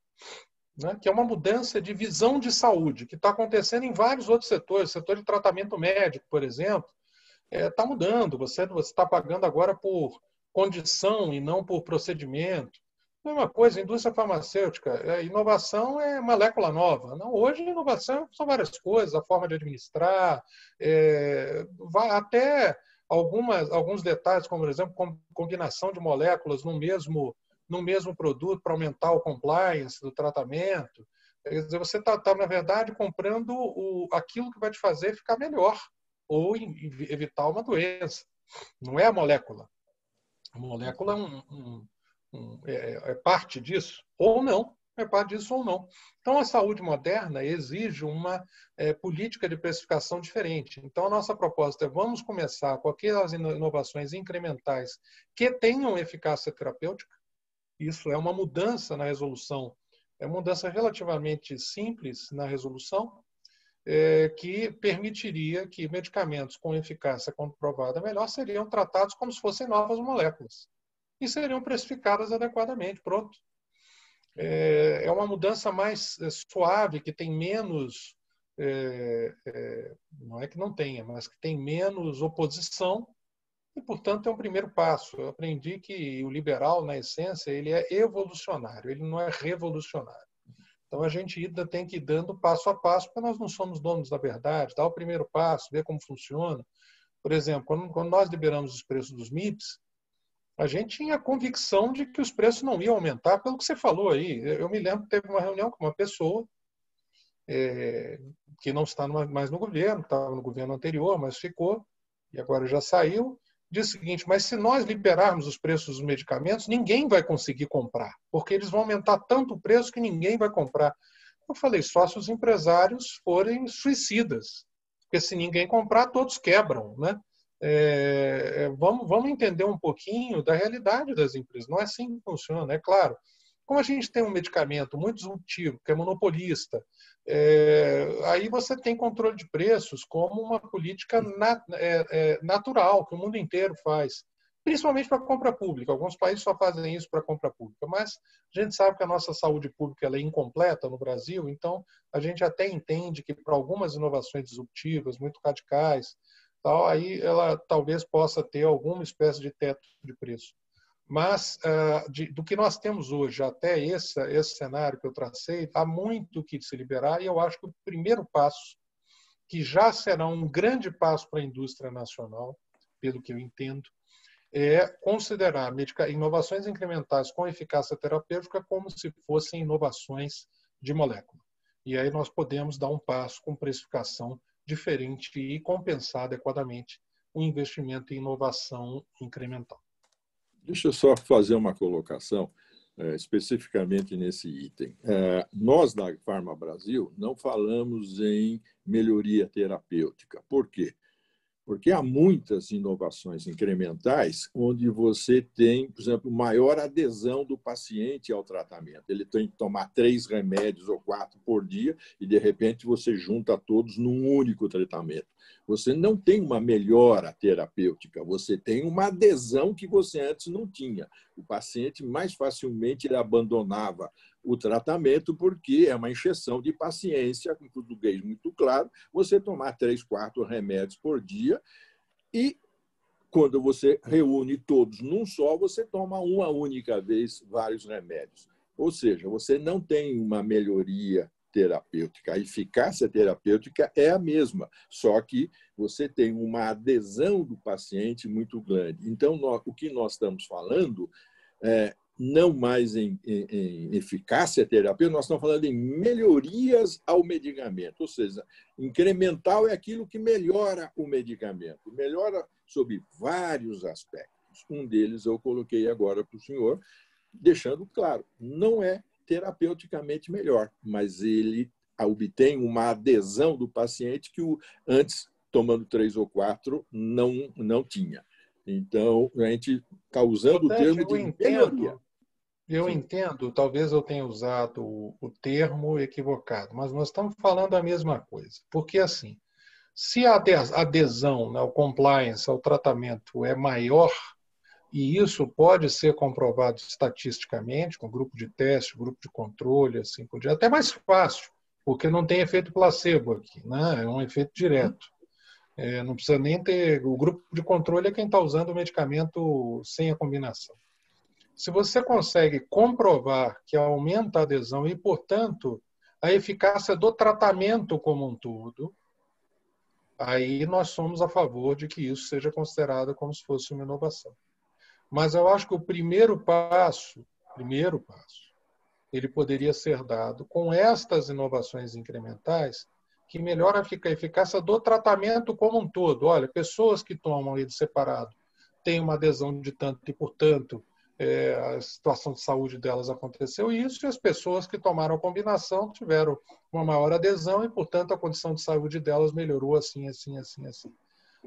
né, que é uma mudança de visão de saúde, que está acontecendo em vários outros setores. O setor de tratamento médico, por exemplo, está mudando. Você está pagando agora por condição e não por procedimento. Mesma coisa, indústria farmacêutica. Inovação é molécula nova. Não, hoje, inovação são várias coisas, a forma de administrar, vai até alguns detalhes, como, por exemplo, combinação de moléculas no mesmo produto para aumentar o compliance do tratamento. Quer dizer, você está, na verdade, comprando aquilo que vai te fazer ficar melhor ou evitar uma doença. Não é a molécula. A molécula é parte disso, ou não. É parte disso ou não. Então, a saúde moderna exige uma política de precificação diferente. Então, a nossa proposta é: vamos começar com aquelas inovações incrementais que tenham eficácia terapêutica. Isso é uma mudança na resolução, é uma mudança relativamente simples na resolução, que permitiria que medicamentos com eficácia comprovada melhor seriam tratados como se fossem novas moléculas e seriam precificadas adequadamente. Pronto. É uma mudança mais suave, que tem menos, não é que não tenha, mas que tem menos oposição e, portanto, é um primeiro passo. Eu aprendi que o liberal, na essência, ele é evolucionário, ele não é revolucionário. Então, a gente ainda tem que ir dando passo a passo, porque nós não somos donos da verdade. Dar o primeiro passo, ver como funciona. Por exemplo, quando nós liberamos os preços dos MIPs, a gente tinha a convicção de que os preços não iam aumentar, pelo que você falou aí. Eu me lembro que teve uma reunião com uma pessoa que não está mais no governo, estava no governo anterior, mas ficou, e agora já saiu. Diz o seguinte: mas se nós liberarmos os preços dos medicamentos, ninguém vai conseguir comprar, porque eles vão aumentar tanto o preço que ninguém vai comprar. Eu falei: só se os empresários forem suicidas, porque se ninguém comprar, todos quebram, né? Vamos entender um pouquinho da realidade das empresas. Não é assim que funciona, é claro. Como a gente tem um medicamento muito disruptivo, que é monopolista, aí você tem controle de preços como uma política natural, que o mundo inteiro faz, principalmente para a compra pública. Alguns países só fazem isso para a compra pública, mas a gente sabe que a nossa saúde pública ela é incompleta no Brasil, então a gente até entende que para algumas inovações disruptivas, muito radicais, aí ela talvez possa ter alguma espécie de teto de preço. Mas, do que nós temos hoje até esse cenário que eu tracei, há muito que se liberar, e eu acho que o primeiro passo, que já será um grande passo para a indústria nacional, pelo que eu entendo, é considerar inovações incrementais com eficácia terapêutica como se fossem inovações de molécula. E aí nós podemos dar um passo com precificação diferente e compensar adequadamente o investimento em inovação incremental. Deixa eu só fazer uma colocação especificamente nesse item. Nós, da Pharma Brasil, não falamos em melhoria terapêutica. Por quê? Porque há muitas inovações incrementais onde você tem, por exemplo, maior adesão do paciente ao tratamento. Ele tem que tomar 3 remédios ou 4 por dia e, de repente, você junta todos num único tratamento. Você não tem uma melhora terapêutica, você tem uma adesão que você antes não tinha. O paciente mais facilmente ele abandonava o tratamento porque é uma encheção de paciência, em português muito claro, você tomar 3, 4 remédios por dia e, quando você reúne todos num só, você toma uma única vez vários remédios. Ou seja, você não tem uma melhoria terapêutica. A eficácia terapêutica é a mesma, só que você tem uma adesão do paciente muito grande. Então, o que nós estamos falando não mais em eficácia terapêutica, nós estamos falando em melhorias ao medicamento, ou seja, incremental é aquilo que melhora o medicamento, melhora sob vários aspectos. Um deles eu coloquei agora para o senhor, deixando claro, não é terapeuticamente melhor, mas ele obtém uma adesão do paciente que antes, tomando 3 ou 4, não tinha. Então, a gente está usando o termo de melhoria. Eu entendo, talvez eu tenha usado o termo equivocado, mas nós estamos falando a mesma coisa. Porque, assim, se a adesão, o compliance ao tratamento é maior, e isso pode ser comprovado estatisticamente, com grupo de teste, grupo de controle, assim por diante, até mais fácil, porque não tem efeito placebo aqui, né? É um efeito direto. Não precisa nem ter... O grupo de controle é quem está usando o medicamento sem a combinação. Se você consegue comprovar que aumenta a adesão e, portanto, a eficácia do tratamento como um todo, aí nós somos a favor de que isso seja considerado como se fosse uma inovação. Mas eu acho que o primeiro passo, ele poderia ser dado com estas inovações incrementais que melhoram a eficácia do tratamento como um todo. Olha, pessoas que tomam ele separado têm uma adesão de tanto e, portanto, a situação de saúde delas aconteceu isso, e as pessoas que tomaram a combinação tiveram uma maior adesão e, portanto, a condição de saúde delas melhorou assim, assim, assim, assim.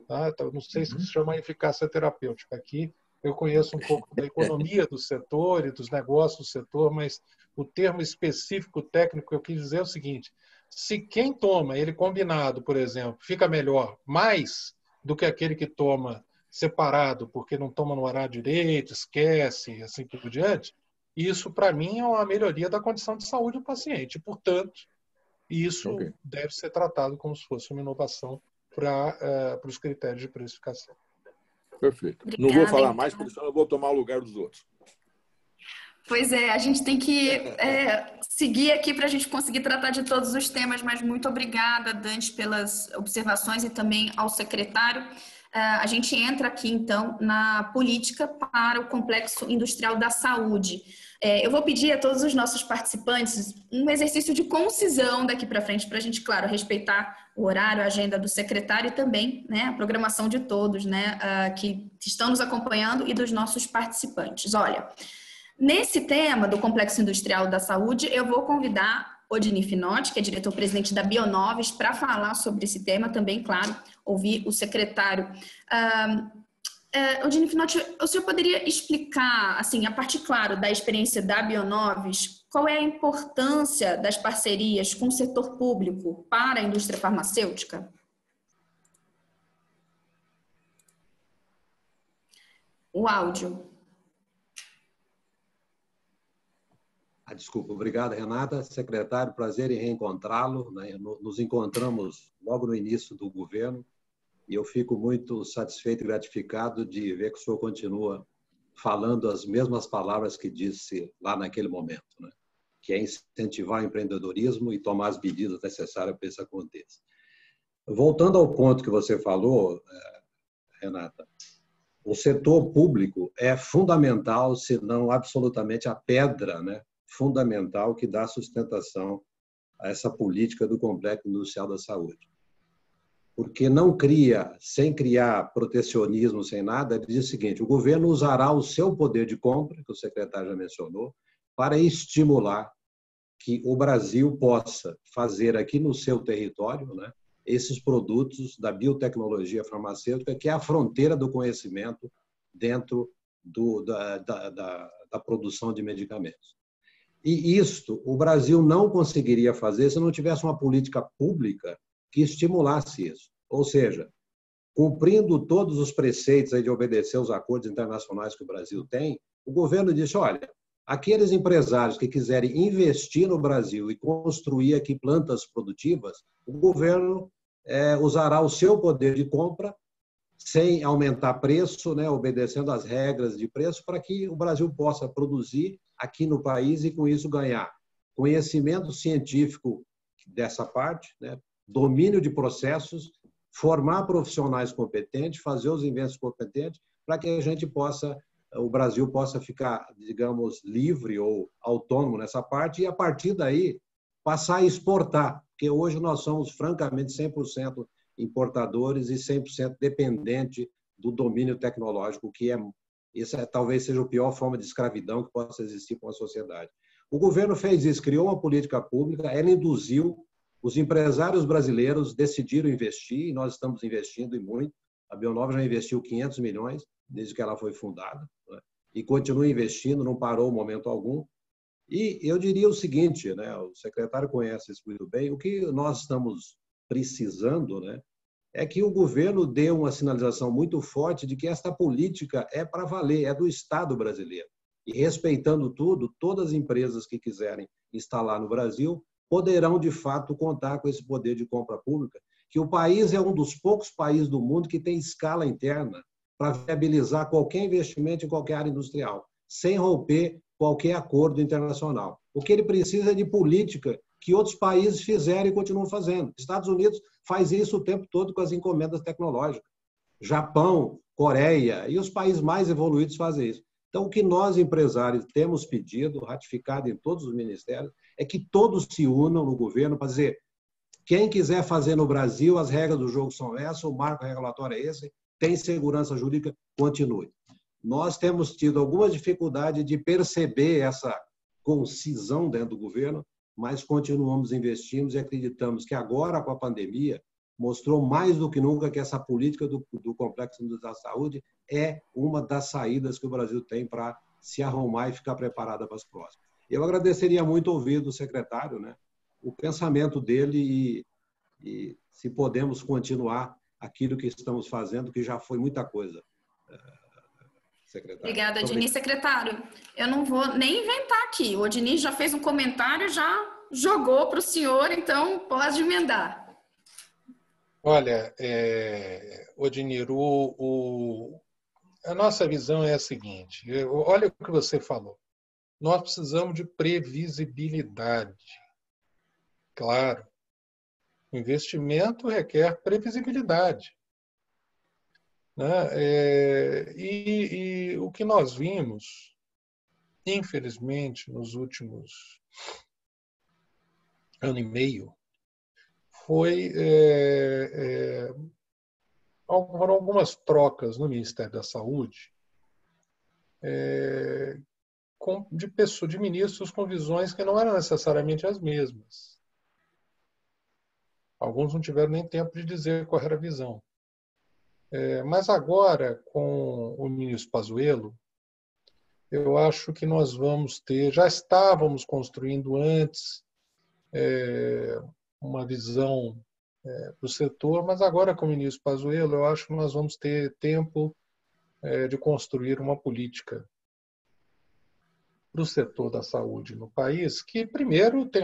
Tá? Então, não sei se se chama eficácia terapêutica aqui. Eu conheço um pouco da economia do setor e dos negócios do setor, mas o termo específico técnico que eu quis dizer é o seguinte: se quem toma ele combinado, por exemplo, fica melhor mais do que aquele que toma separado, porque não toma no horário direito, esquece, assim por diante, isso, para mim, é uma melhoria da condição de saúde do paciente. Portanto, isso deve ser tratado como se fosse uma inovação para os critérios de precificação. Perfeito. Obrigada, não vou falar então. mais, porque senão eu vou tomar o lugar dos outros. Pois é, a gente tem que seguir aqui para a gente conseguir tratar de todos os temas, mas muito obrigada, Dante, pelas observações e também ao secretário. A gente entra aqui, então, na política para o Complexo Industrial da Saúde. Eu vou pedir a todos os nossos participantes um exercício de concisão daqui para frente, para a gente, claro, respeitar o horário, a agenda do secretário e também, né, a programação de todos, né, que estão nos acompanhando e dos nossos participantes. Olha, nesse tema do Complexo Industrial da Saúde, eu vou convidar Odini Finotti, que é diretor-presidente da Bionovis, para falar sobre esse tema também, claro, ouvir o secretário. Odini Finotti, o senhor poderia explicar, assim, a partir, claro, da experiência da Bionovis, qual é a importância das parcerias com o setor público para a indústria farmacêutica? O áudio. Desculpa, obrigado, Renata. Secretário, prazer em reencontrá-lo. Nos encontramos logo no início do governo e eu fico muito satisfeito e gratificado de ver que o senhor continua falando as mesmas palavras que disse lá naquele momento, né? Que é incentivar o empreendedorismo e tomar as medidas necessárias para que isso aconteça. Voltando ao ponto que você falou, Renata, o setor público é fundamental, se não absolutamente a pedra, né, fundamental que dá sustentação a essa política do Complexo Industrial da Saúde. Porque não cria, sem criar protecionismo, sem nada, ele diz o seguinte: o governo usará o seu poder de compra, que o secretário já mencionou, para estimular que o Brasil possa fazer aqui no seu território, né, esses produtos da biotecnologia farmacêutica, que é a fronteira do conhecimento dentro da produção de medicamentos. E isto o Brasil não conseguiria fazer se não tivesse uma política pública que estimulasse isso. Ou seja, cumprindo todos os preceitos aí de obedecer os acordos internacionais que o Brasil tem, o governo disse: olha, aqueles empresários que quiserem investir no Brasil e construir aqui plantas produtivas, o governo usará o seu poder de compra sem aumentar preço, né, obedecendo às regras de preço, para que o Brasil possa produzir aqui no país e, com isso, ganhar conhecimento científico dessa parte, né, domínio de processos, formar profissionais competentes, fazer os investimentos competentes, para que a gente possa, o Brasil possa ficar, digamos, livre ou autônomo nessa parte e, a partir daí, passar a exportar, porque hoje nós somos, francamente, 100% importadores e 100% dependente do domínio tecnológico, que isso talvez seja a pior forma de escravidão que possa existir com a sociedade. O governo fez isso, criou uma política pública, ela induziu, os empresários brasileiros decidiram investir, e nós estamos investindo e muito. A Bionova já investiu 500 milhões desde que ela foi fundada, né? E continua investindo, não parou em momento algum. E eu diria o seguinte, né, o secretário conhece isso muito bem, o que nós estamos precisando, né, é que o governo deu uma sinalização muito forte de que esta política é para valer, é do Estado brasileiro. E respeitando tudo, todas as empresas que quiserem instalar no Brasil poderão, de fato, contar com esse poder de compra pública, que o país é um dos poucos países do mundo que tem escala interna para viabilizar qualquer investimento em qualquer área industrial, sem romper qualquer acordo internacional. O que ele precisa é de política que outros países fizeram e continuam fazendo. Estados Unidos faz isso o tempo todo com as encomendas tecnológicas. Japão, Coreia e os países mais evoluídos fazem isso. Então, o que nós, empresários, temos pedido, ratificado em todos os ministérios, é que todos se unam no governo para dizer: quem quiser fazer no Brasil, as regras do jogo são essas, o marco regulatório é esse, tem segurança jurídica, continue. Nós temos tido alguma dificuldade de perceber essa concisão dentro do governo, mas continuamos investindo e acreditamos que agora, com a pandemia, mostrou mais do que nunca que essa política do Complexo da Saúde é uma das saídas que o Brasil tem para se arrumar e ficar preparada para as próximas. Eu agradeceria muito ouvir do secretário, né, o pensamento dele e se podemos continuar aquilo que estamos fazendo, que já foi muita coisa, secretário. Obrigada, Odini. Secretário, eu não vou nem inventar aqui. O Odini já fez um comentário, já jogou para o senhor, então pode emendar. Olha, Odinir, a nossa visão é a seguinte, olha o que você falou. Nós precisamos de previsibilidade. Claro, o investimento requer previsibilidade. Né? E o que nós vimos, infelizmente, nos últimos ano e meio, foram algumas trocas no Ministério da Saúde de ministros com visões que não eram necessariamente as mesmas. Alguns não tiveram nem tempo de dizer qual era a visão. Mas agora, com o ministro Pazuello, eu acho que nós vamos ter, já estávamos construindo antes uma visão para o setor, mas agora com o ministro Pazuello, eu acho que nós vamos ter tempo de construir uma política para o setor da saúde no país, que primeiro tem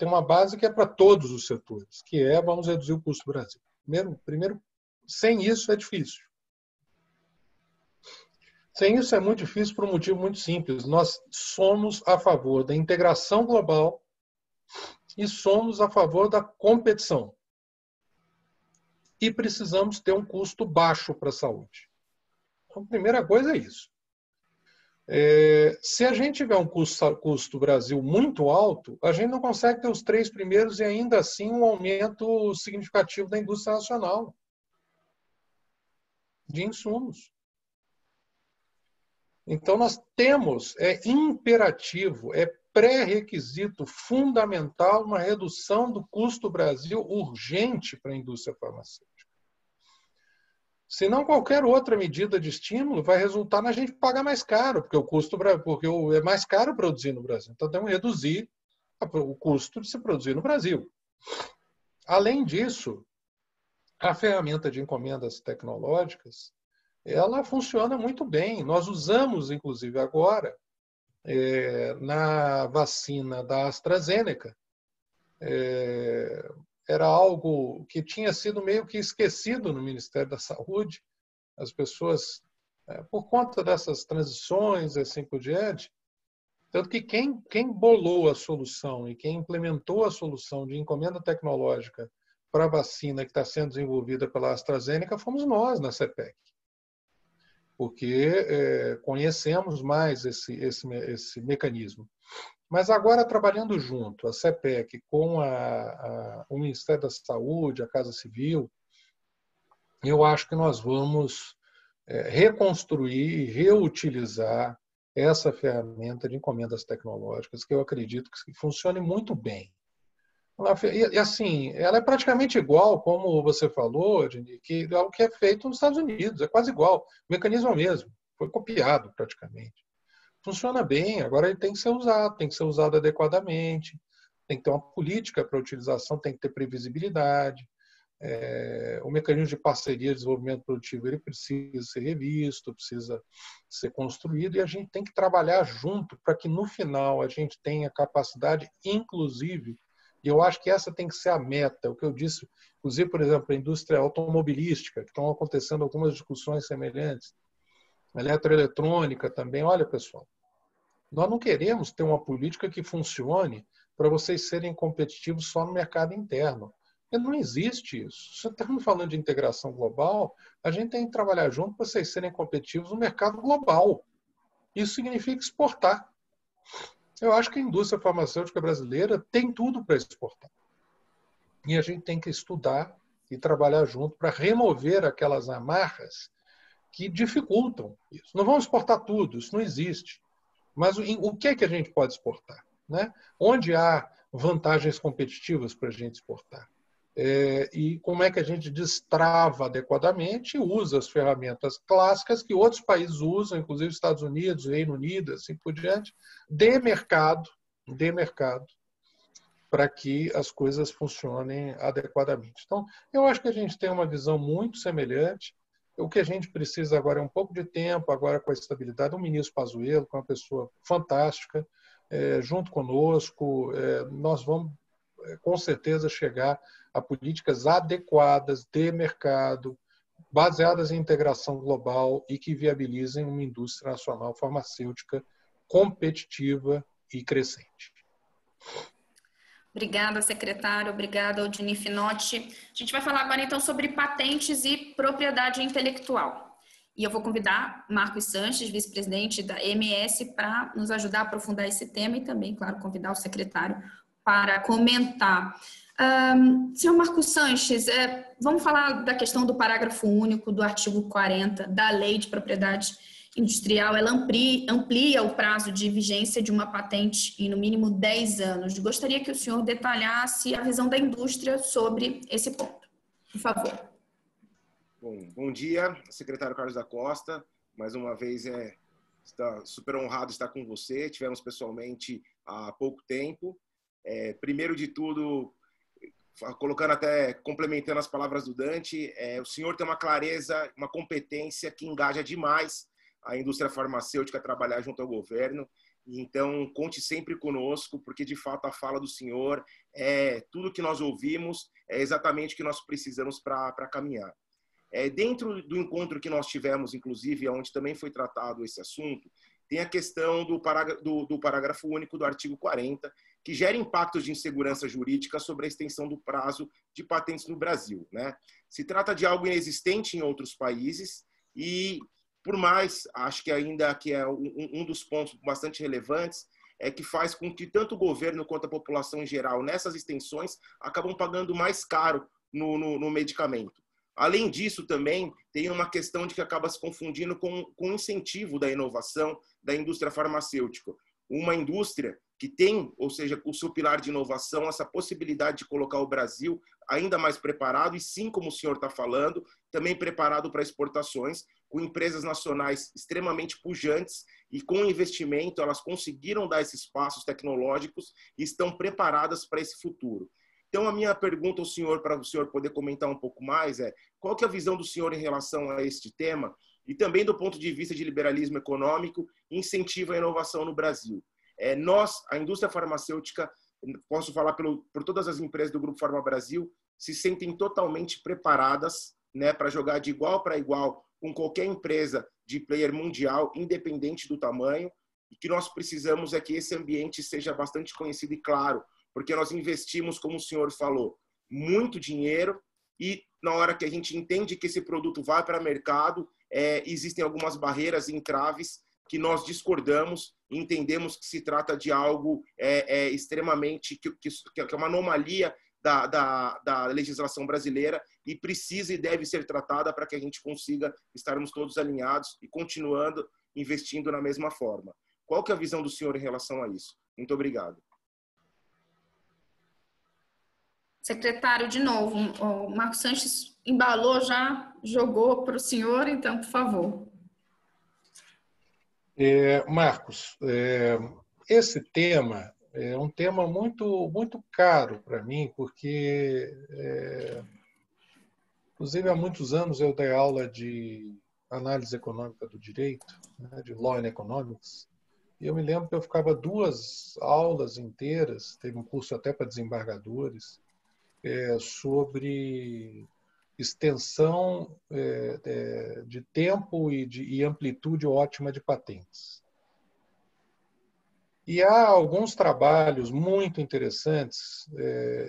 uma base que é para todos os setores, que é vamos reduzir o custo do Brasil. Primeiro, sem isso é difícil. Sem isso é muito difícil por um motivo muito simples. Nós somos a favor da integração global e somos a favor da competição. E precisamos ter um custo baixo para a saúde. Então, a primeira coisa é isso. Se a gente tiver um custo Brasil muito alto, a gente não consegue ter os 3 primeiros e ainda assim um aumento significativo da indústria nacional de insumos. Então, nós temos, é imperativo, é pré-requisito fundamental uma redução do custo Brasil urgente para a indústria farmacêutica. Senão, qualquer outra medida de estímulo vai resultar na gente pagar mais caro, porque é mais caro produzir no Brasil. Então, temos que reduzir o custo de se produzir no Brasil. Além disso, a ferramenta de encomendas tecnológicas, ela funciona muito bem. Nós usamos, inclusive, agora, na vacina da AstraZeneca. Era algo que tinha sido meio que esquecido no Ministério da Saúde. As pessoas, por conta dessas transições e assim por diante, tanto que quem bolou a solução e quem implementou a solução de encomenda tecnológica para a vacina que está sendo desenvolvida pela AstraZeneca fomos nós na CPEC. Porque conhecemos mais esse mecanismo. Mas agora, trabalhando junto, a CPEC com o Ministério da Saúde, a Casa Civil, eu acho que nós vamos reconstruir e reutilizar essa ferramenta de encomendas tecnológicas, que eu acredito que funcione muito bem. E assim, ela é praticamente igual, como você falou, que ao que é feito nos Estados Unidos, é quase igual. O mecanismo é o mesmo, foi copiado praticamente. Funciona bem, agora ele tem que ser usado adequadamente, tem que ter uma política para a utilização, tem que ter previsibilidade. o mecanismo de parceria de desenvolvimento produtivo ele precisa ser revisto, precisa ser construído, e a gente tem que trabalhar junto para que, no final, a gente tenha capacidade, inclusive, e eu acho que essa tem que ser a meta, o que eu disse, inclusive, por exemplo, a indústria automobilística, que estão acontecendo algumas discussões semelhantes, a eletroeletrônica também. Olha, pessoal, nós não queremos ter uma política que funcione para vocês serem competitivos só no mercado interno. Não existe isso. Se estamos falando de integração global, a gente tem que trabalhar junto para vocês serem competitivos no mercado global. Isso significa exportar. Eu acho que a indústria farmacêutica brasileira tem tudo para exportar. E a gente tem que estudar e trabalhar junto para remover aquelas amarras que dificultam isso. Não vamos exportar tudo, isso não existe. Mas o que é que a gente pode exportar, né? Onde há vantagens competitivas para a gente exportar? E como é que a gente destrava adequadamente e usa as ferramentas clássicas que outros países usam, inclusive Estados Unidos, Reino Unido, assim por diante, de mercado, para que as coisas funcionem adequadamente. Então, eu acho que a gente tem uma visão muito semelhante. O que a gente precisa agora é um pouco de tempo, agora com a estabilidade. O ministro Pazuello, que é uma pessoa fantástica, junto conosco, nós vamos, com certeza, chegar a políticas adequadas de mercado, baseadas em integração global e que viabilizem uma indústria nacional farmacêutica competitiva e crescente. Obrigada, secretário. Obrigada, Aldini Finotti. A gente vai falar agora, então, sobre patentes e propriedade intelectual. E eu vou convidar Marcos Sanches, vice-presidente da MS, para nos ajudar a aprofundar esse tema e também, claro, convidar o secretário para comentar. Senhor Marcos Sanches, vamos falar da questão do parágrafo único do artigo 40 da Lei de Propriedade Industrial. Ela amplia o prazo de vigência de uma patente em, no mínimo, 10 anos. Gostaria que o senhor detalhasse a visão da indústria sobre esse ponto. Por favor. Bom dia, secretário Carlos da Costa. Mais uma vez, está super honrado de estar com você. Tivemos pessoalmente há pouco tempo. Primeiro de tudo, complementando as palavras do Dante, o senhor tem uma clareza, uma competência que engaja demais a indústria farmacêutica a trabalhar junto ao governo. Então, conte sempre conosco, porque, de fato, a fala do senhor tudo que nós ouvimos, é exatamente o que nós precisamos para caminhar. Dentro do encontro que nós tivemos, inclusive, onde também foi tratado esse assunto, tem a questão do parágrafo único do artigo 40, que gera impactos de insegurança jurídica sobre a extensão do prazo de patentes no Brasil, né? Se trata de algo inexistente em outros países e, por mais, acho que ainda que é um dos pontos bastante relevantes, que faz com que tanto o governo quanto a população em geral, nessas extensões, acabam pagando mais caro no medicamento. Além disso, também tem uma questão de que acaba se confundindo com o incentivo da inovação da indústria farmacêutica. Uma indústria que tem, ou seja, o seu pilar de inovação, essa possibilidade de colocar o Brasil ainda mais preparado e, sim, como o senhor está falando, também preparado para exportações, com empresas nacionais extremamente pujantes e com investimento elas conseguiram dar esses passos tecnológicos e estão preparadas para esse futuro. Então, a minha pergunta ao senhor, para o senhor poder comentar um pouco mais, qual que é a visão do senhor em relação a este tema e também do ponto de vista de liberalismo econômico e incentivo à inovação no Brasil? Nós, a indústria farmacêutica, posso falar por todas as empresas do Grupo Farma Brasil, se sentem totalmente preparadas, né, para jogar de igual para igual com qualquer empresa de player mundial, independente do tamanho, e que nós precisamos que esse ambiente seja bastante conhecido e claro, porque nós investimos, como o senhor falou, muito dinheiro e na hora que a gente entende que esse produto vai para o mercado, existem algumas barreiras e entraves que nós discordamos e entendemos que se trata de algo extremamente, que é uma anomalia da legislação brasileira e precisa e deve ser tratada para que a gente consiga estarmos todos alinhados e continuando investindo na mesma forma. Qual que é a visão do senhor em relação a isso? Muito obrigado. Secretário, de novo, o Marcos Sanches embalou já, jogou para o senhor, então, por favor. Marcos, esse tema é um tema muito, muito caro para mim, porque Inclusive, há muitos anos eu dei aula de análise econômica do direito, né, de Law and Economics, e eu me lembro que eu ficava 2 aulas inteiras, teve um curso até para desembargadores, sobre extensão de tempo e amplitude ótima de patentes. E há alguns trabalhos muito interessantes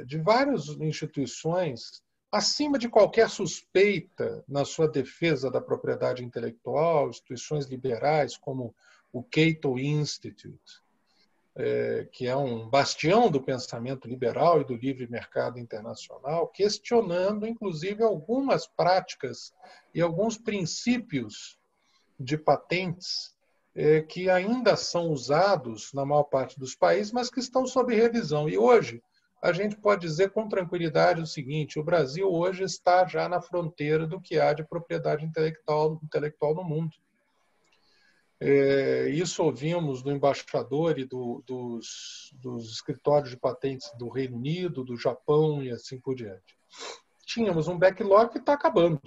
de várias instituições, acima de qualquer suspeita na sua defesa da propriedade intelectual, instituições liberais como o Cato Institute, que é um bastião do pensamento liberal e do livre mercado internacional, questionando, inclusive, algumas práticas e alguns princípios de patentes que ainda são usados na maior parte dos países, mas que estão sob revisão. E hoje, a gente pode dizer com tranquilidade o seguinte: o Brasil hoje está já na fronteira do que há de propriedade intelectual no mundo. Isso ouvimos do embaixador e dos escritórios de patentes do Reino Unido, do Japão e assim por diante. Tínhamos um backlog que está acabando.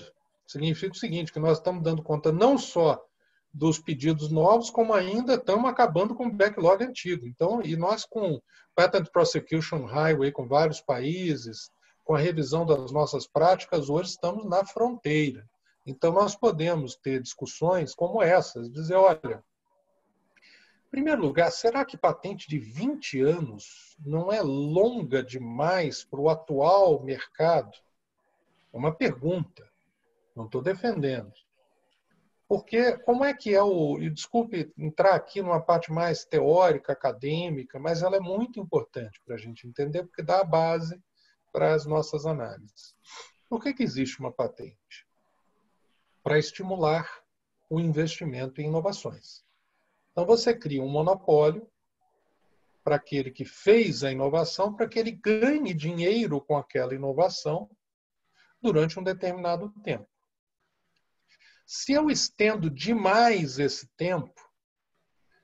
Significa o seguinte, que nós estamos dando conta não só dos pedidos novos, como ainda estamos acabando com o backlog antigo. Então, e nós com Patent Prosecution Highway com vários países, com a revisão das nossas práticas, hoje estamos na fronteira. Então, nós podemos ter discussões como essas, dizer, olha, em primeiro lugar, será que patente de 20 anos não é longa demais para o atual mercado? É uma pergunta, não estou defendendo. Porque como é que é e desculpe entrar aqui numa parte mais teórica, acadêmica, mas ela é muito importante para a gente entender, porque dá a base para as nossas análises. Por que existe uma patente? Para estimular o investimento em inovações. Então, você cria um monopólio para aquele que fez a inovação, para que ele ganhe dinheiro com aquela inovação durante um determinado tempo. Se eu estendo demais esse tempo,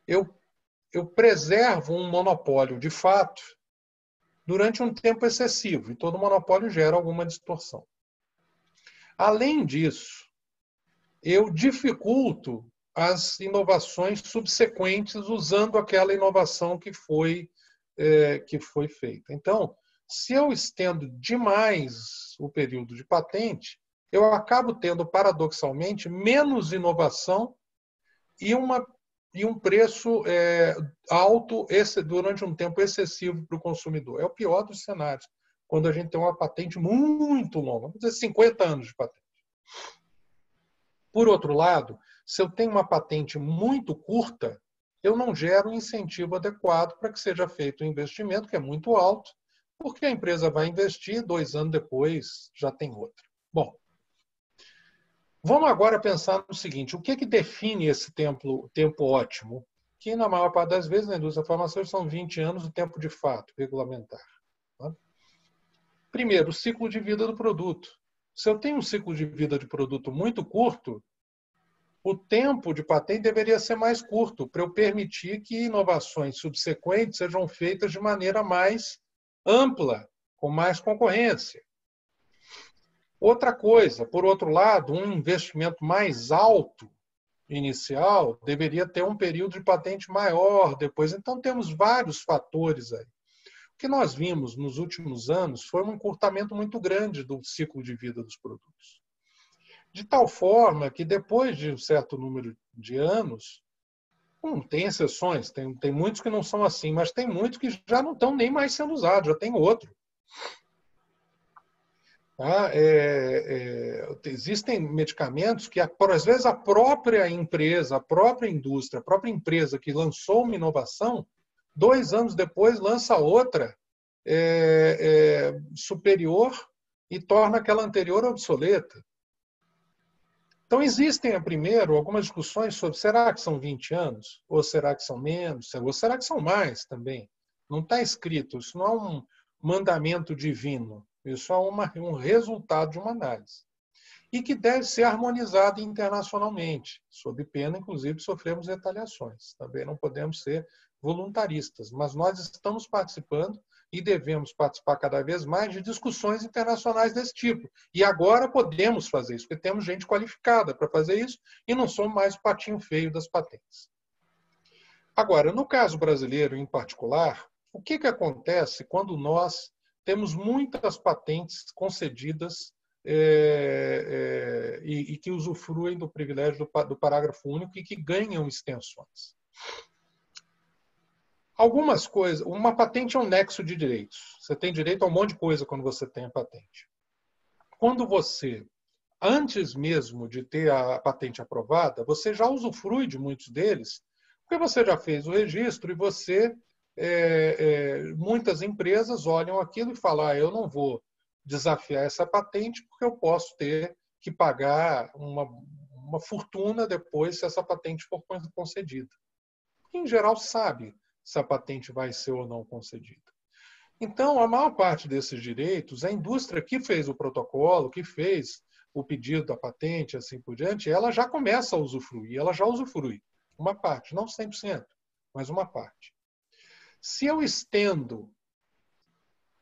eu preservo um monopólio de fato durante um tempo excessivo, e todo monopólio gera alguma distorção. Além disso, eu dificulto as inovações subsequentes usando aquela inovação que foi feita. Então, se eu estendo demais o período de patente, eu acabo tendo, paradoxalmente, menos inovação e um preço alto durante um tempo excessivo para o consumidor. É o pior dos cenários, quando a gente tem uma patente muito longa, vamos dizer 50 anos de patente. Por outro lado, se eu tenho uma patente muito curta, eu não gero um incentivo adequado para que seja feito um investimento, que é muito alto, porque a empresa vai investir, 2 anos depois já tem outra. Bom, vamos agora pensar no seguinte: o que define esse tempo ótimo? Que, na maior parte das vezes, na indústria farmacêutica, são 20 anos o tempo de fato regulamentar. Tá? Primeiro, o ciclo de vida do produto. Se eu tenho um ciclo de vida de produto muito curto, o tempo de patente deveria ser mais curto, para eu permitir que inovações subsequentes sejam feitas de maneira mais ampla, com mais concorrência. Outra coisa, por outro lado, um investimento mais alto inicial deveria ter um período de patente maior depois. Então, temos vários fatores aí. O que nós vimos nos últimos anos foi um encurtamento muito grande do ciclo de vida dos produtos. De tal forma que, depois de um certo número de anos, tem exceções, tem muitos que não são assim, mas tem muitos que já não estão nem mais sendo usados, já tem outro. Tá? Existem medicamentos que, às vezes, a própria empresa, a própria indústria, a própria empresa que lançou uma inovação, 2 anos depois lança outra superior e torna aquela anterior obsoleta. Então, existem, primeiro, algumas discussões sobre será que são 20 anos? Ou será que são menos? Ou será que são mais também? Não está escrito, isso não é um mandamento divino. Isso é um resultado de uma análise. E que deve ser harmonizado internacionalmente, sob pena, inclusive, de sofrermos retaliações. Também não podemos ser voluntaristas, mas nós estamos participando e devemos participar cada vez mais de discussões internacionais desse tipo. E agora podemos fazer isso, porque temos gente qualificada para fazer isso e não somos mais o patinho feio das patentes. Agora, no caso brasileiro em particular, o que acontece quando nós temos muitas patentes concedidas e que usufruem do privilégio do parágrafo único e que ganham extensões? Algumas coisas, uma patente é um nexo de direitos. Você tem direito a um monte de coisa quando você tem a patente. Quando você, antes mesmo de ter a patente aprovada, você já usufrui de muitos deles, porque você já fez o registro e você, muitas empresas olham aquilo e falam, eu não vou desafiar essa patente porque eu posso ter que pagar uma fortuna depois se essa patente for concedida. Em geral, sabe se a patente vai ser ou não concedida. Então, a maior parte desses direitos, a indústria que fez o protocolo, que fez o pedido da patente, assim por diante, ela já começa a usufruir, ela já usufrui. Uma parte, não 100%, mas uma parte. Se eu estendo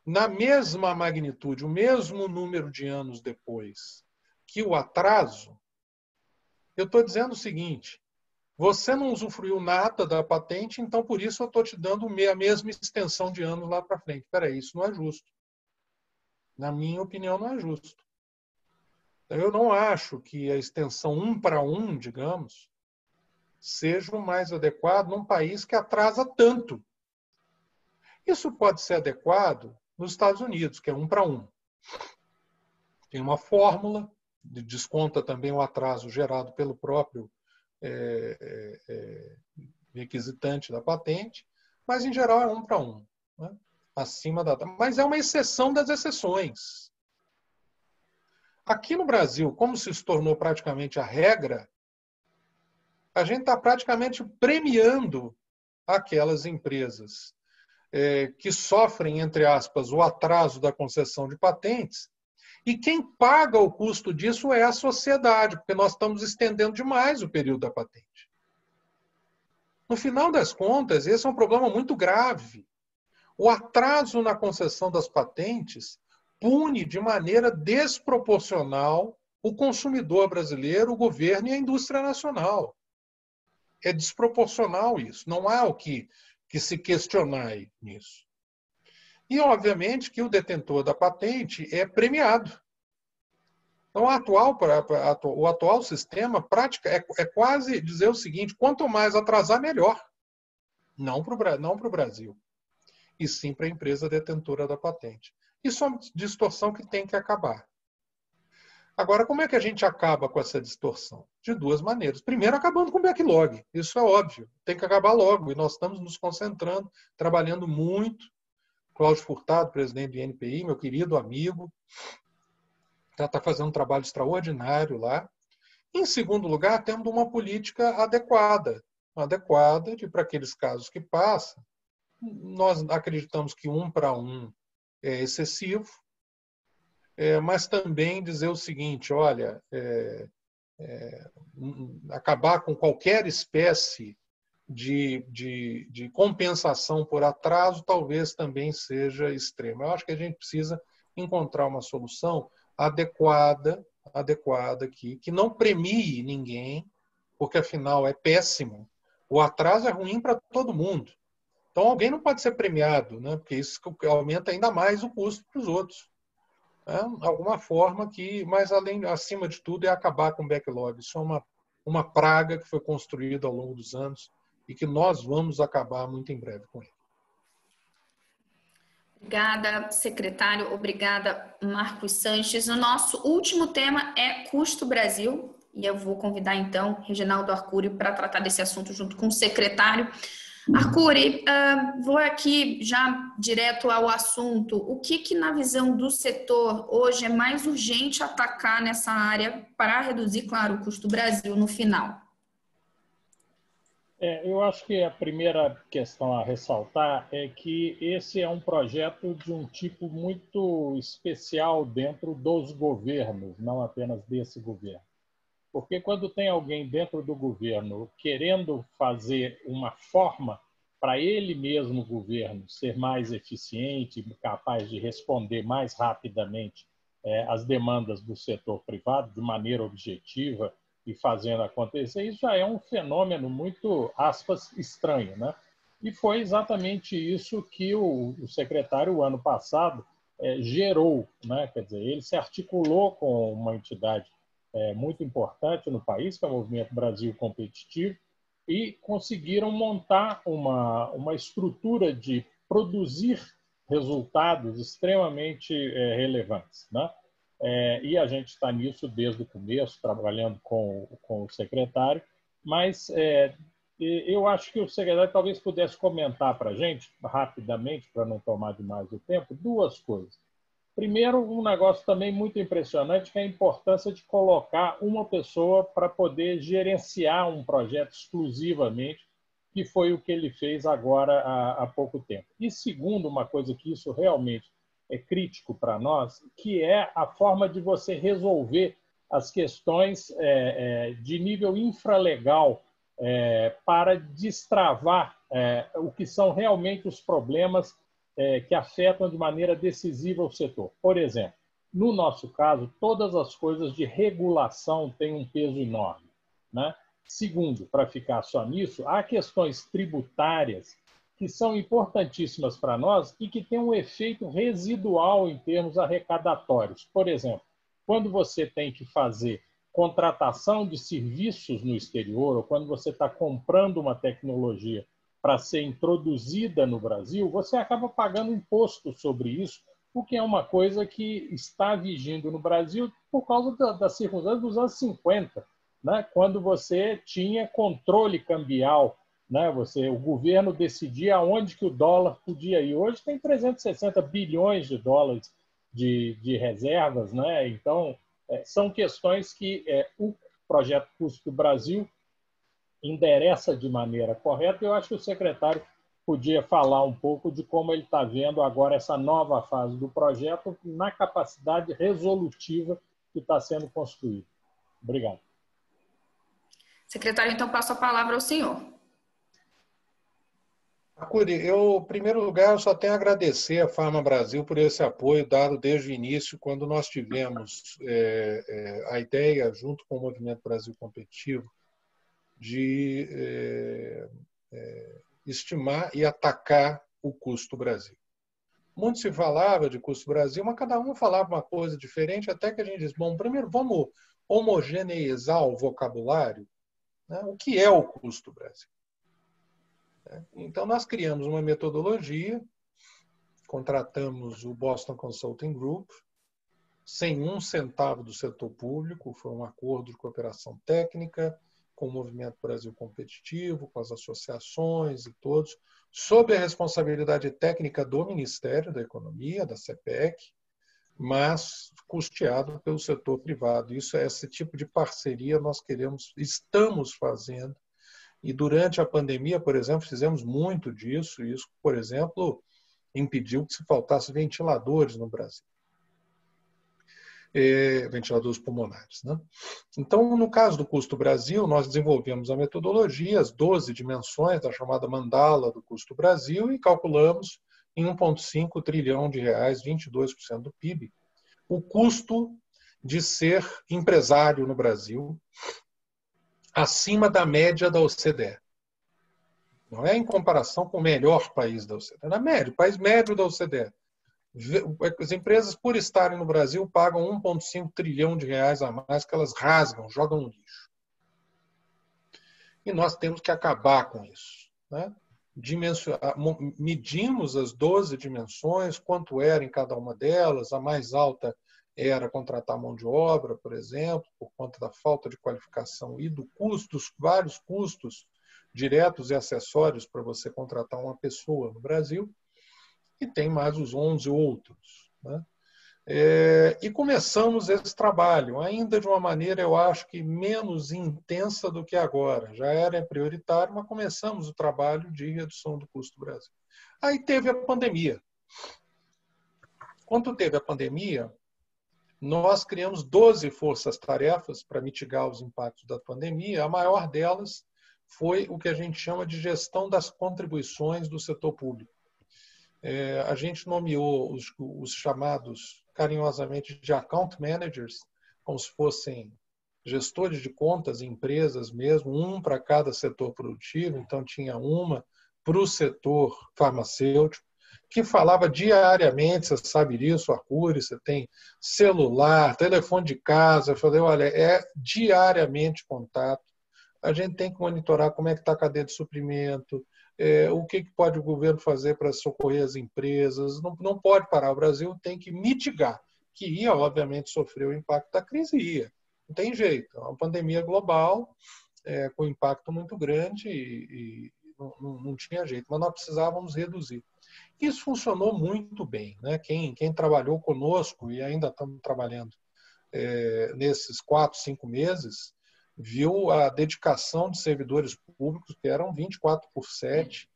na mesma magnitude, o mesmo número de anos depois que o atraso, eu estou dizendo o seguinte, você não usufruiu nada da patente, então por isso eu estou te dando a mesma extensão de anos lá para frente. Espera aí, isso não é justo. Na minha opinião, não é justo. Eu não acho que a extensão 1 para 1, digamos, seja o mais adequado num país que atrasa tanto. Isso pode ser adequado nos Estados Unidos, que é 1 para 1. Tem uma fórmula, desconta também o atraso gerado pelo próprio requisitante da patente, mas em geral é 1 para 1, né? Acima da. Mas é uma exceção das exceções. Aqui no Brasil, como se tornou praticamente a regra, a gente está praticamente premiando aquelas empresas que sofrem, entre aspas, o atraso da concessão de patentes. E quem paga o custo disso é a sociedade, porque nós estamos estendendo demais o período da patente. No final das contas, esse é um problema muito grave. O atraso na concessão das patentes pune de maneira desproporcional o consumidor brasileiro, o governo e a indústria nacional. É desproporcional isso. Não há o que se questionar nisso. E, obviamente, que o detentor da patente é premiado. Então, o atual sistema prática é quase dizer o seguinte, quanto mais atrasar, melhor. Não para o Brasil, e sim para a empresa detentora da patente. Isso é uma distorção que tem que acabar. Agora, como é que a gente acaba com essa distorção? De duas maneiras. Primeiro, acabando com o backlog. Isso é óbvio. Tem que acabar logo. E nós estamos nos concentrando, trabalhando muito. Cláudio Furtado, presidente do INPI, meu querido amigo, está fazendo um trabalho extraordinário lá. Em segundo lugar, temos uma política adequada para aqueles casos que passam. Nós acreditamos que 1 para 1 é excessivo, mas também dizer o seguinte, olha, acabar com qualquer espécie de compensação por atraso talvez também seja extremo. Eu acho que a gente precisa encontrar uma solução adequada aqui, que não premie ninguém, porque afinal é péssimo. O atraso é ruim para todo mundo. Então alguém não pode ser premiado, né? Porque isso aumenta ainda mais o custo para os outros. Alguma forma que, mas acima de tudo, é acabar com o backlog. Isso é uma praga que foi construída ao longo dos anos e que nós vamos acabar muito em breve com ele. Obrigada, secretário. Obrigada, Marcos Sanches. O nosso último tema é Custo Brasil. E eu vou convidar, então, Reginaldo Arcuri para tratar desse assunto junto com o secretário. Arcuri, vou aqui já direto ao assunto. O que na visão do setor, hoje é mais urgente atacar nessa área para reduzir, claro, o custo Brasil no final? Eu acho que a primeira questão a ressaltar é que esse é um projeto de um tipo muito especial dentro dos governos, não apenas desse governo. Porque quando tem alguém dentro do governo querendo fazer uma forma para ele mesmo, o governo, ser mais eficiente, capaz de responder mais rapidamente às demandas do setor privado, de maneira objetiva e fazendo acontecer, isso já é um fenômeno muito, aspas, estranho, né? E foi exatamente isso que o secretário, o ano passado, gerou, né? Quer dizer, ele se articulou com uma entidade muito importante no país, que é o Movimento Brasil Competitivo, e conseguiram montar uma estrutura de produzir resultados extremamente relevantes, né? E a gente está nisso desde o começo, trabalhando com o secretário, mas eu acho que o secretário talvez pudesse comentar para a gente, rapidamente, para não tomar demais o tempo, duas coisas. Primeiro, um negócio também muito impressionante, que é a importância de colocar uma pessoa para poder gerenciar um projeto exclusivamente, que foi o que ele fez agora há pouco tempo. E segundo, uma coisa que isso realmente é crítico para nós, que é a forma de você resolver as questões de nível infralegal para destravar o que são realmente os problemas que afetam de maneira decisiva o setor. Por exemplo, no nosso caso, todas as coisas de regulação têm um peso enorme, né? Segundo, para ficar só nisso, há questões tributárias que são importantíssimas para nós e que têm um efeito residual em termos arrecadatórios. Por exemplo, quando você tem que fazer contratação de serviços no exterior ou quando você está comprando uma tecnologia para ser introduzida no Brasil, você acaba pagando imposto sobre isso, o que é uma coisa que está vigindo no Brasil por causa das circunstâncias dos anos 50, né? Quando você tinha controle cambial, né? O governo decidia aonde que o dólar podia ir. Hoje tem 360 bilhões de dólares de reservas, né? Então, são questões que o projeto Custo do Brasil endereça de maneira correta. Eu acho que o secretário podia falar um pouco de como ele está vendo agora essa nova fase do projeto na capacidade resolutiva que está sendo construída. Obrigado. Secretário, então passo a palavra ao senhor. Arcuri, em primeiro lugar, eu só tenho a agradecer à Farma Brasil por esse apoio dado desde o início, quando nós tivemos a ideia, junto com o Movimento Brasil Competitivo, de estimar e atacar o Custo Brasil. Muito se falava de Custo Brasil, mas cada um falava uma coisa diferente, até que a gente disse, bom, primeiro vamos homogeneizar o vocabulário, né? O que é o Custo Brasil? Então, nós criamos uma metodologia, contratamos o Boston Consulting Group, sem um centavo do setor público, foi um acordo de cooperação técnica com o Movimento Brasil Competitivo, com as associações e todos, sob a responsabilidade técnica do Ministério da Economia, da CPEC, mas custeado pelo setor privado. Esse tipo de parceria nós estamos fazendo. E durante a pandemia, por exemplo, fizemos muito disso. Isso, por exemplo, impediu que se faltasse ventiladores no Brasil. Ventiladores pulmonares, né? Então, no caso do Custo Brasil, nós desenvolvemos a metodologia, as 12 dimensões da chamada mandala do Custo Brasil e calculamos em 1,5 trilhão de reais, 22% do PIB, o custo de ser empresário no Brasil acima da média da OCDE. Não é em comparação com o melhor país da OCDE, é na média, o país médio da OCDE. As empresas, por estarem no Brasil, pagam 1,5 trilhão de reais a mais que elas rasgam, jogam no lixo. E nós temos que acabar com isso, né? Medimos as 12 dimensões, quanto era em cada uma delas. A mais alta era contratar mão de obra, por exemplo, por conta da falta de qualificação e do custo, dos vários custos diretos e acessórios para você contratar uma pessoa no Brasil. E tem mais os 11 outros, né? E começamos esse trabalho, ainda de uma maneira, eu acho que menos intensa do que agora. Já era prioritário, mas começamos o trabalho de redução do custo do Brasil. Aí teve a pandemia. Quando teve a pandemia, nós criamos 12 forças-tarefas para mitigar os impactos da pandemia. A maior delas foi o que a gente chama de gestão das contribuições do setor público. A gente nomeou os chamados carinhosamente de account managers, como se fossem gestores de contas, empresas mesmo, um para cada setor produtivo, então tinha uma para o setor farmacêutico, que falava diariamente, você sabe disso, Arcuri, você tem celular, telefone de casa. Eu falei, olha, é diariamente contato. A gente tem que monitorar como é que está a cadeia de suprimento, o que pode o governo fazer para socorrer as empresas. Não pode parar. O Brasil tem que mitigar, que ia, obviamente, sofrer o impacto da crise, ia. Não tem jeito. É uma pandemia global, com impacto muito grande e não tinha jeito. Mas nós precisávamos reduzir. Isso funcionou muito bem, né? Quem trabalhou conosco, e ainda estamos trabalhando nesses 4, 5 meses, viu a dedicação de servidores públicos, que eram 24/7,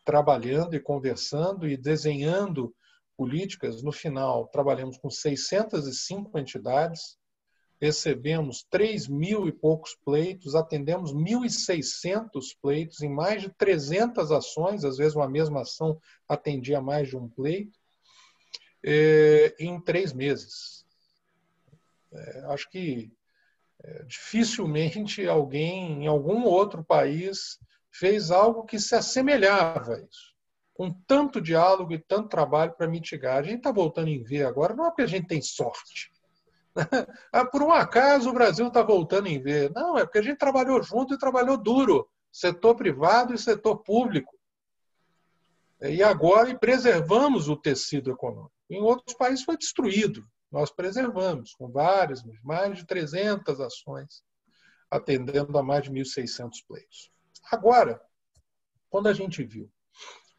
trabalhando e conversando e desenhando políticas. No final, trabalhamos com 605 entidades, recebemos 3.000 e poucos pleitos, atendemos 1.600 pleitos em mais de 300 ações, às vezes uma mesma ação atendia mais de um pleito, em 3 meses. Acho que dificilmente alguém em algum outro país fez algo que se assemelhava a isso, com tanto diálogo e tanto trabalho para mitigar. A gente está voltando em V agora, não é porque a gente tem sorte. Por um acaso o Brasil está voltando em V. Não, é porque a gente trabalhou junto e trabalhou duro, setor privado e setor público. E agora preservamos o tecido econômico. Em outros países foi destruído. Nós preservamos, com várias, mais de 300 ações, atendendo a mais de 1.600 pleitos. Agora, quando a gente viu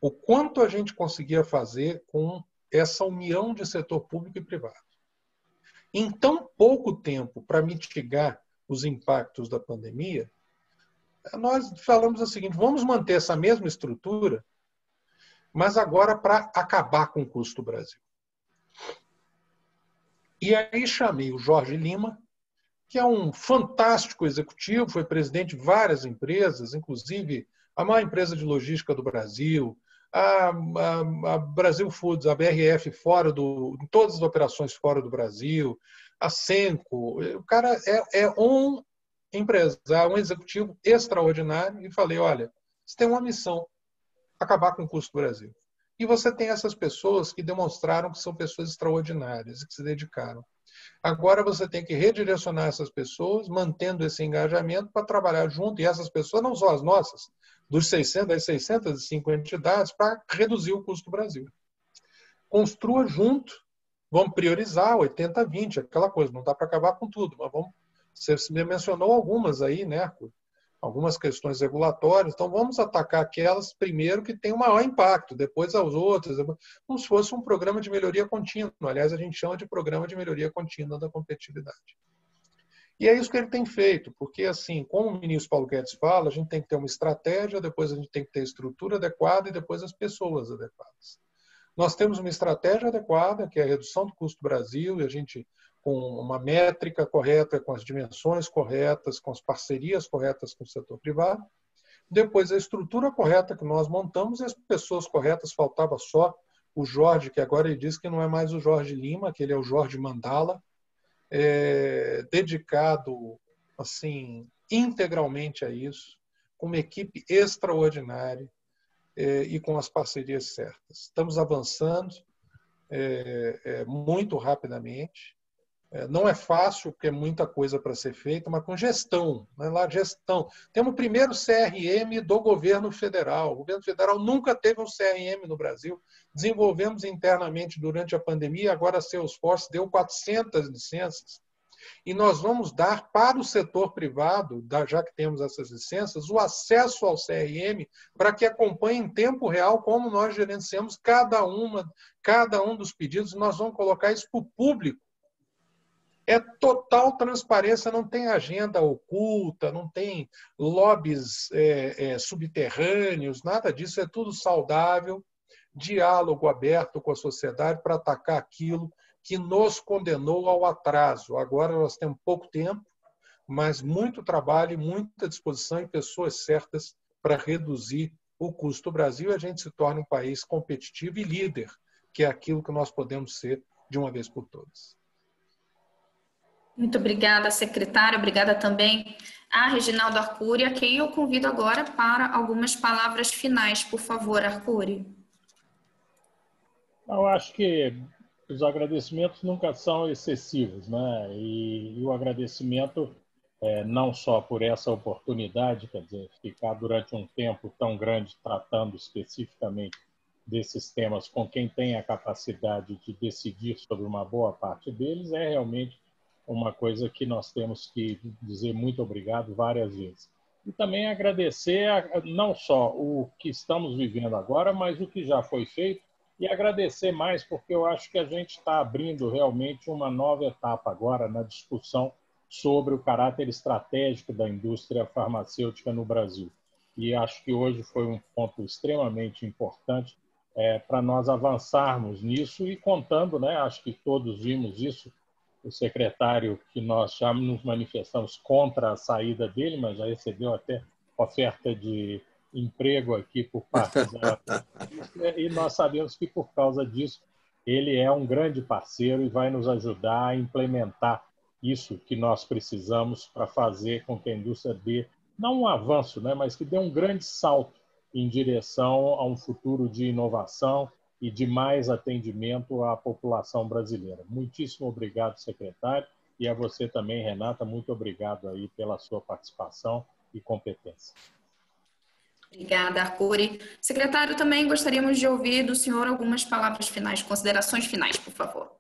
o quanto a gente conseguia fazer com essa união de setor público e privado, em tão pouco tempo para mitigar os impactos da pandemia, nós falamos o seguinte: vamos manter essa mesma estrutura, mas agora para acabar com o custo do Brasil. E aí chamei o Jorge Lima, que é um fantástico executivo, foi presidente de várias empresas, inclusive a maior empresa de logística do Brasil, a Brasil Foods, a BRF, em todas as operações fora do Brasil, a Senco. O cara é um empresário, um executivo extraordinário, e falei, olha, você tem uma missão, acabar com o custo do Brasil. E você tem essas pessoas que demonstraram que são pessoas extraordinárias e que se dedicaram. Agora você tem que redirecionar essas pessoas, mantendo esse engajamento para trabalhar junto, e essas pessoas não são as nossas, das 605 entidades, para reduzir o custo do Brasil. Construa junto, vamos priorizar 80-20, aquela coisa, não dá para acabar com tudo, mas vamos. Você mencionou algumas aí, né, Arcuri? Algumas questões regulatórias, então vamos atacar aquelas primeiro que têm o maior impacto, depois as outras, como se fosse um programa de melhoria contínua. Aliás, a gente chama de programa de melhoria contínua da competitividade. E é isso que ele tem feito, porque, assim, como o ministro Paulo Guedes fala, a gente tem que ter uma estratégia, depois a gente tem que ter a estrutura adequada e depois as pessoas adequadas. Nós temos uma estratégia adequada, que é a redução do custo do Brasil, e a gente, com uma métrica correta, com as dimensões corretas, com as parcerias corretas com o setor privado. Depois, a estrutura correta que nós montamos e as pessoas corretas, faltava só o Jorge, que agora ele diz que não é mais o Jorge Lima, que ele é o Jorge Mandala, dedicado assim, integralmente a isso, com uma equipe extraordinária e com as parcerias certas. Estamos avançando muito rapidamente. Não é fácil, porque é muita coisa para ser feita, mas com gestão. Né? Lá, gestão. Temos o primeiro CRM do governo federal. O governo federal nunca teve um CRM no Brasil. Desenvolvemos internamente durante a pandemia, agora a Salesforce deu 400 licenças. E nós vamos dar para o setor privado, já que temos essas licenças, o acesso ao CRM para que acompanhe em tempo real como nós gerenciamos cada um dos pedidos. Nós vamos colocar isso para o público. É total transparência, não tem agenda oculta, não tem lobbies subterrâneos, nada disso, é tudo saudável, diálogo aberto com a sociedade para atacar aquilo que nos condenou ao atraso. Agora nós temos pouco tempo, mas muito trabalho, muita disposição e pessoas certas para reduzir o custo do Brasil e a gente se torna um país competitivo e líder, que é aquilo que nós podemos ser de uma vez por todas. Muito obrigada, secretária. Obrigada também a Reginaldo Arcuri, a quem eu convido agora para algumas palavras finais. Por favor, Arcuri. Eu acho que os agradecimentos nunca são excessivos, né? E o agradecimento, não só por essa oportunidade, quer dizer, ficar durante um tempo tão grande tratando especificamente desses temas com quem tem a capacidade de decidir sobre uma boa parte deles, é realmente uma coisa que nós temos que dizer muito obrigado várias vezes. E também agradecer não só o que estamos vivendo agora, mas o que já foi feito, e agradecer mais porque eu acho que a gente está abrindo realmente uma nova etapa agora na discussão sobre o caráter estratégico da indústria farmacêutica no Brasil. E acho que hoje foi um ponto extremamente importante para nós avançarmos nisso e contando, né, acho que todos vimos isso, o secretário, que nós já nos manifestamos contra a saída dele, mas já recebeu até oferta de emprego aqui por parte da... E nós sabemos que, por causa disso, ele é um grande parceiro e vai nos ajudar a implementar isso que nós precisamos para fazer com que a indústria dê, não um avanço, né, mas que dê um grande salto em direção a um futuro de inovação e de mais atendimento à população brasileira. Muitíssimo obrigado, secretário, e a você também, Renata, muito obrigado aí pela sua participação e competência. Obrigada, Arcuri. Secretário, também gostaríamos de ouvir do senhor algumas palavras finais, considerações finais, por favor.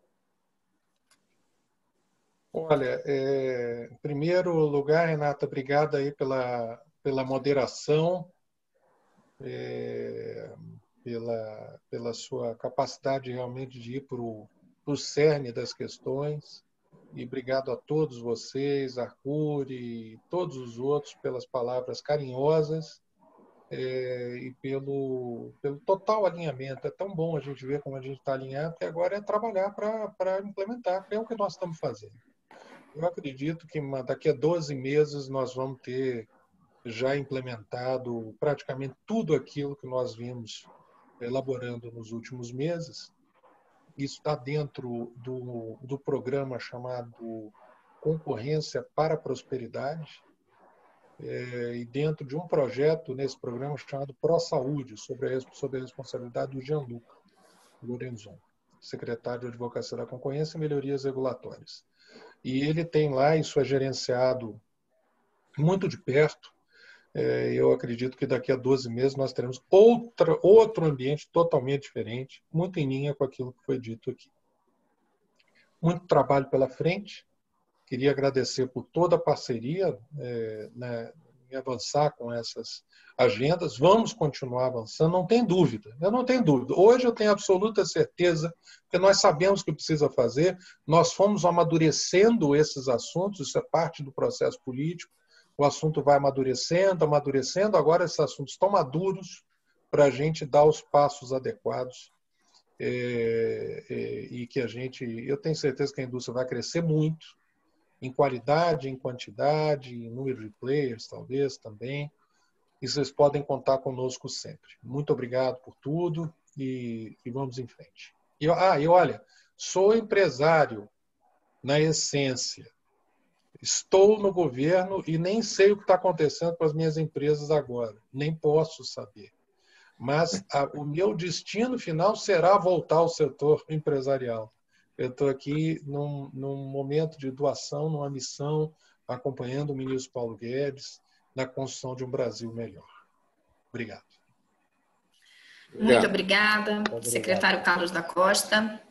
Olha, em primeiro lugar, Renata, obrigada aí pela moderação, pela sua capacidade realmente de ir para o cerne das questões. E obrigado a todos vocês, Arcuri e todos os outros, pelas palavras carinhosas e pelo total alinhamento. É tão bom a gente ver como a gente está alinhado, que agora é trabalhar para implementar, que é o que nós estamos fazendo. Eu acredito que daqui a 12 meses nós vamos ter já implementado praticamente tudo aquilo que nós vimos elaborando nos últimos meses. Isso está dentro do programa chamado Concorrência para a Prosperidade e dentro de um projeto nesse programa chamado ProSaúde, sobre a responsabilidade do Gianluca Lorenzon, secretário de Advocacia da Concorrência e Melhorias Regulatórias. E ele tem lá, isso é gerenciado muito de perto. Eu acredito que daqui a 12 meses nós teremos outro ambiente totalmente diferente, muito em linha com aquilo que foi dito aqui. Muito trabalho pela frente. Queria agradecer por toda a parceria em avançar com essas agendas. Vamos continuar avançando, não tem dúvida. Eu não tenho dúvida. Hoje eu tenho absoluta certeza que nós sabemos o que precisa fazer. Nós fomos amadurecendo esses assuntos, isso é parte do processo político. O assunto vai amadurecendo, amadurecendo. Agora esses assuntos estão maduros para a gente dar os passos adequados e que eu tenho certeza que a indústria vai crescer muito, em qualidade, em quantidade, em número de players, talvez, também. E vocês podem contar conosco sempre. Muito obrigado por tudo e vamos em frente. E olha, sou empresário na essência. Estou no governo e nem sei o que está acontecendo com as minhas empresas agora. Nem posso saber. Mas o meu destino final será voltar ao setor empresarial. Eu estou aqui num momento de doação, numa missão, acompanhando o ministro Paulo Guedes na construção de um Brasil melhor. Obrigado. Muito obrigada, secretário Carlos da Costa.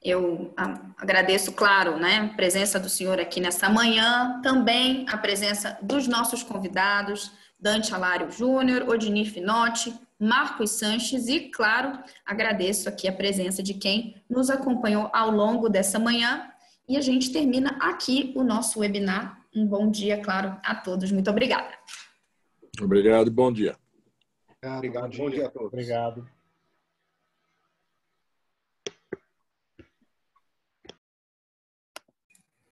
Eu agradeço, claro, né, a presença do senhor aqui nesta manhã, também a presença dos nossos convidados, Dante Alário Júnior, Odinir Finotti, Marcos Sanches e, claro, agradeço aqui a presença de quem nos acompanhou ao longo dessa manhã e a gente termina aqui o nosso webinar. Um bom dia, claro, a todos. Muito obrigada. Obrigado e bom dia. Obrigado, bom dia a todos. Obrigado.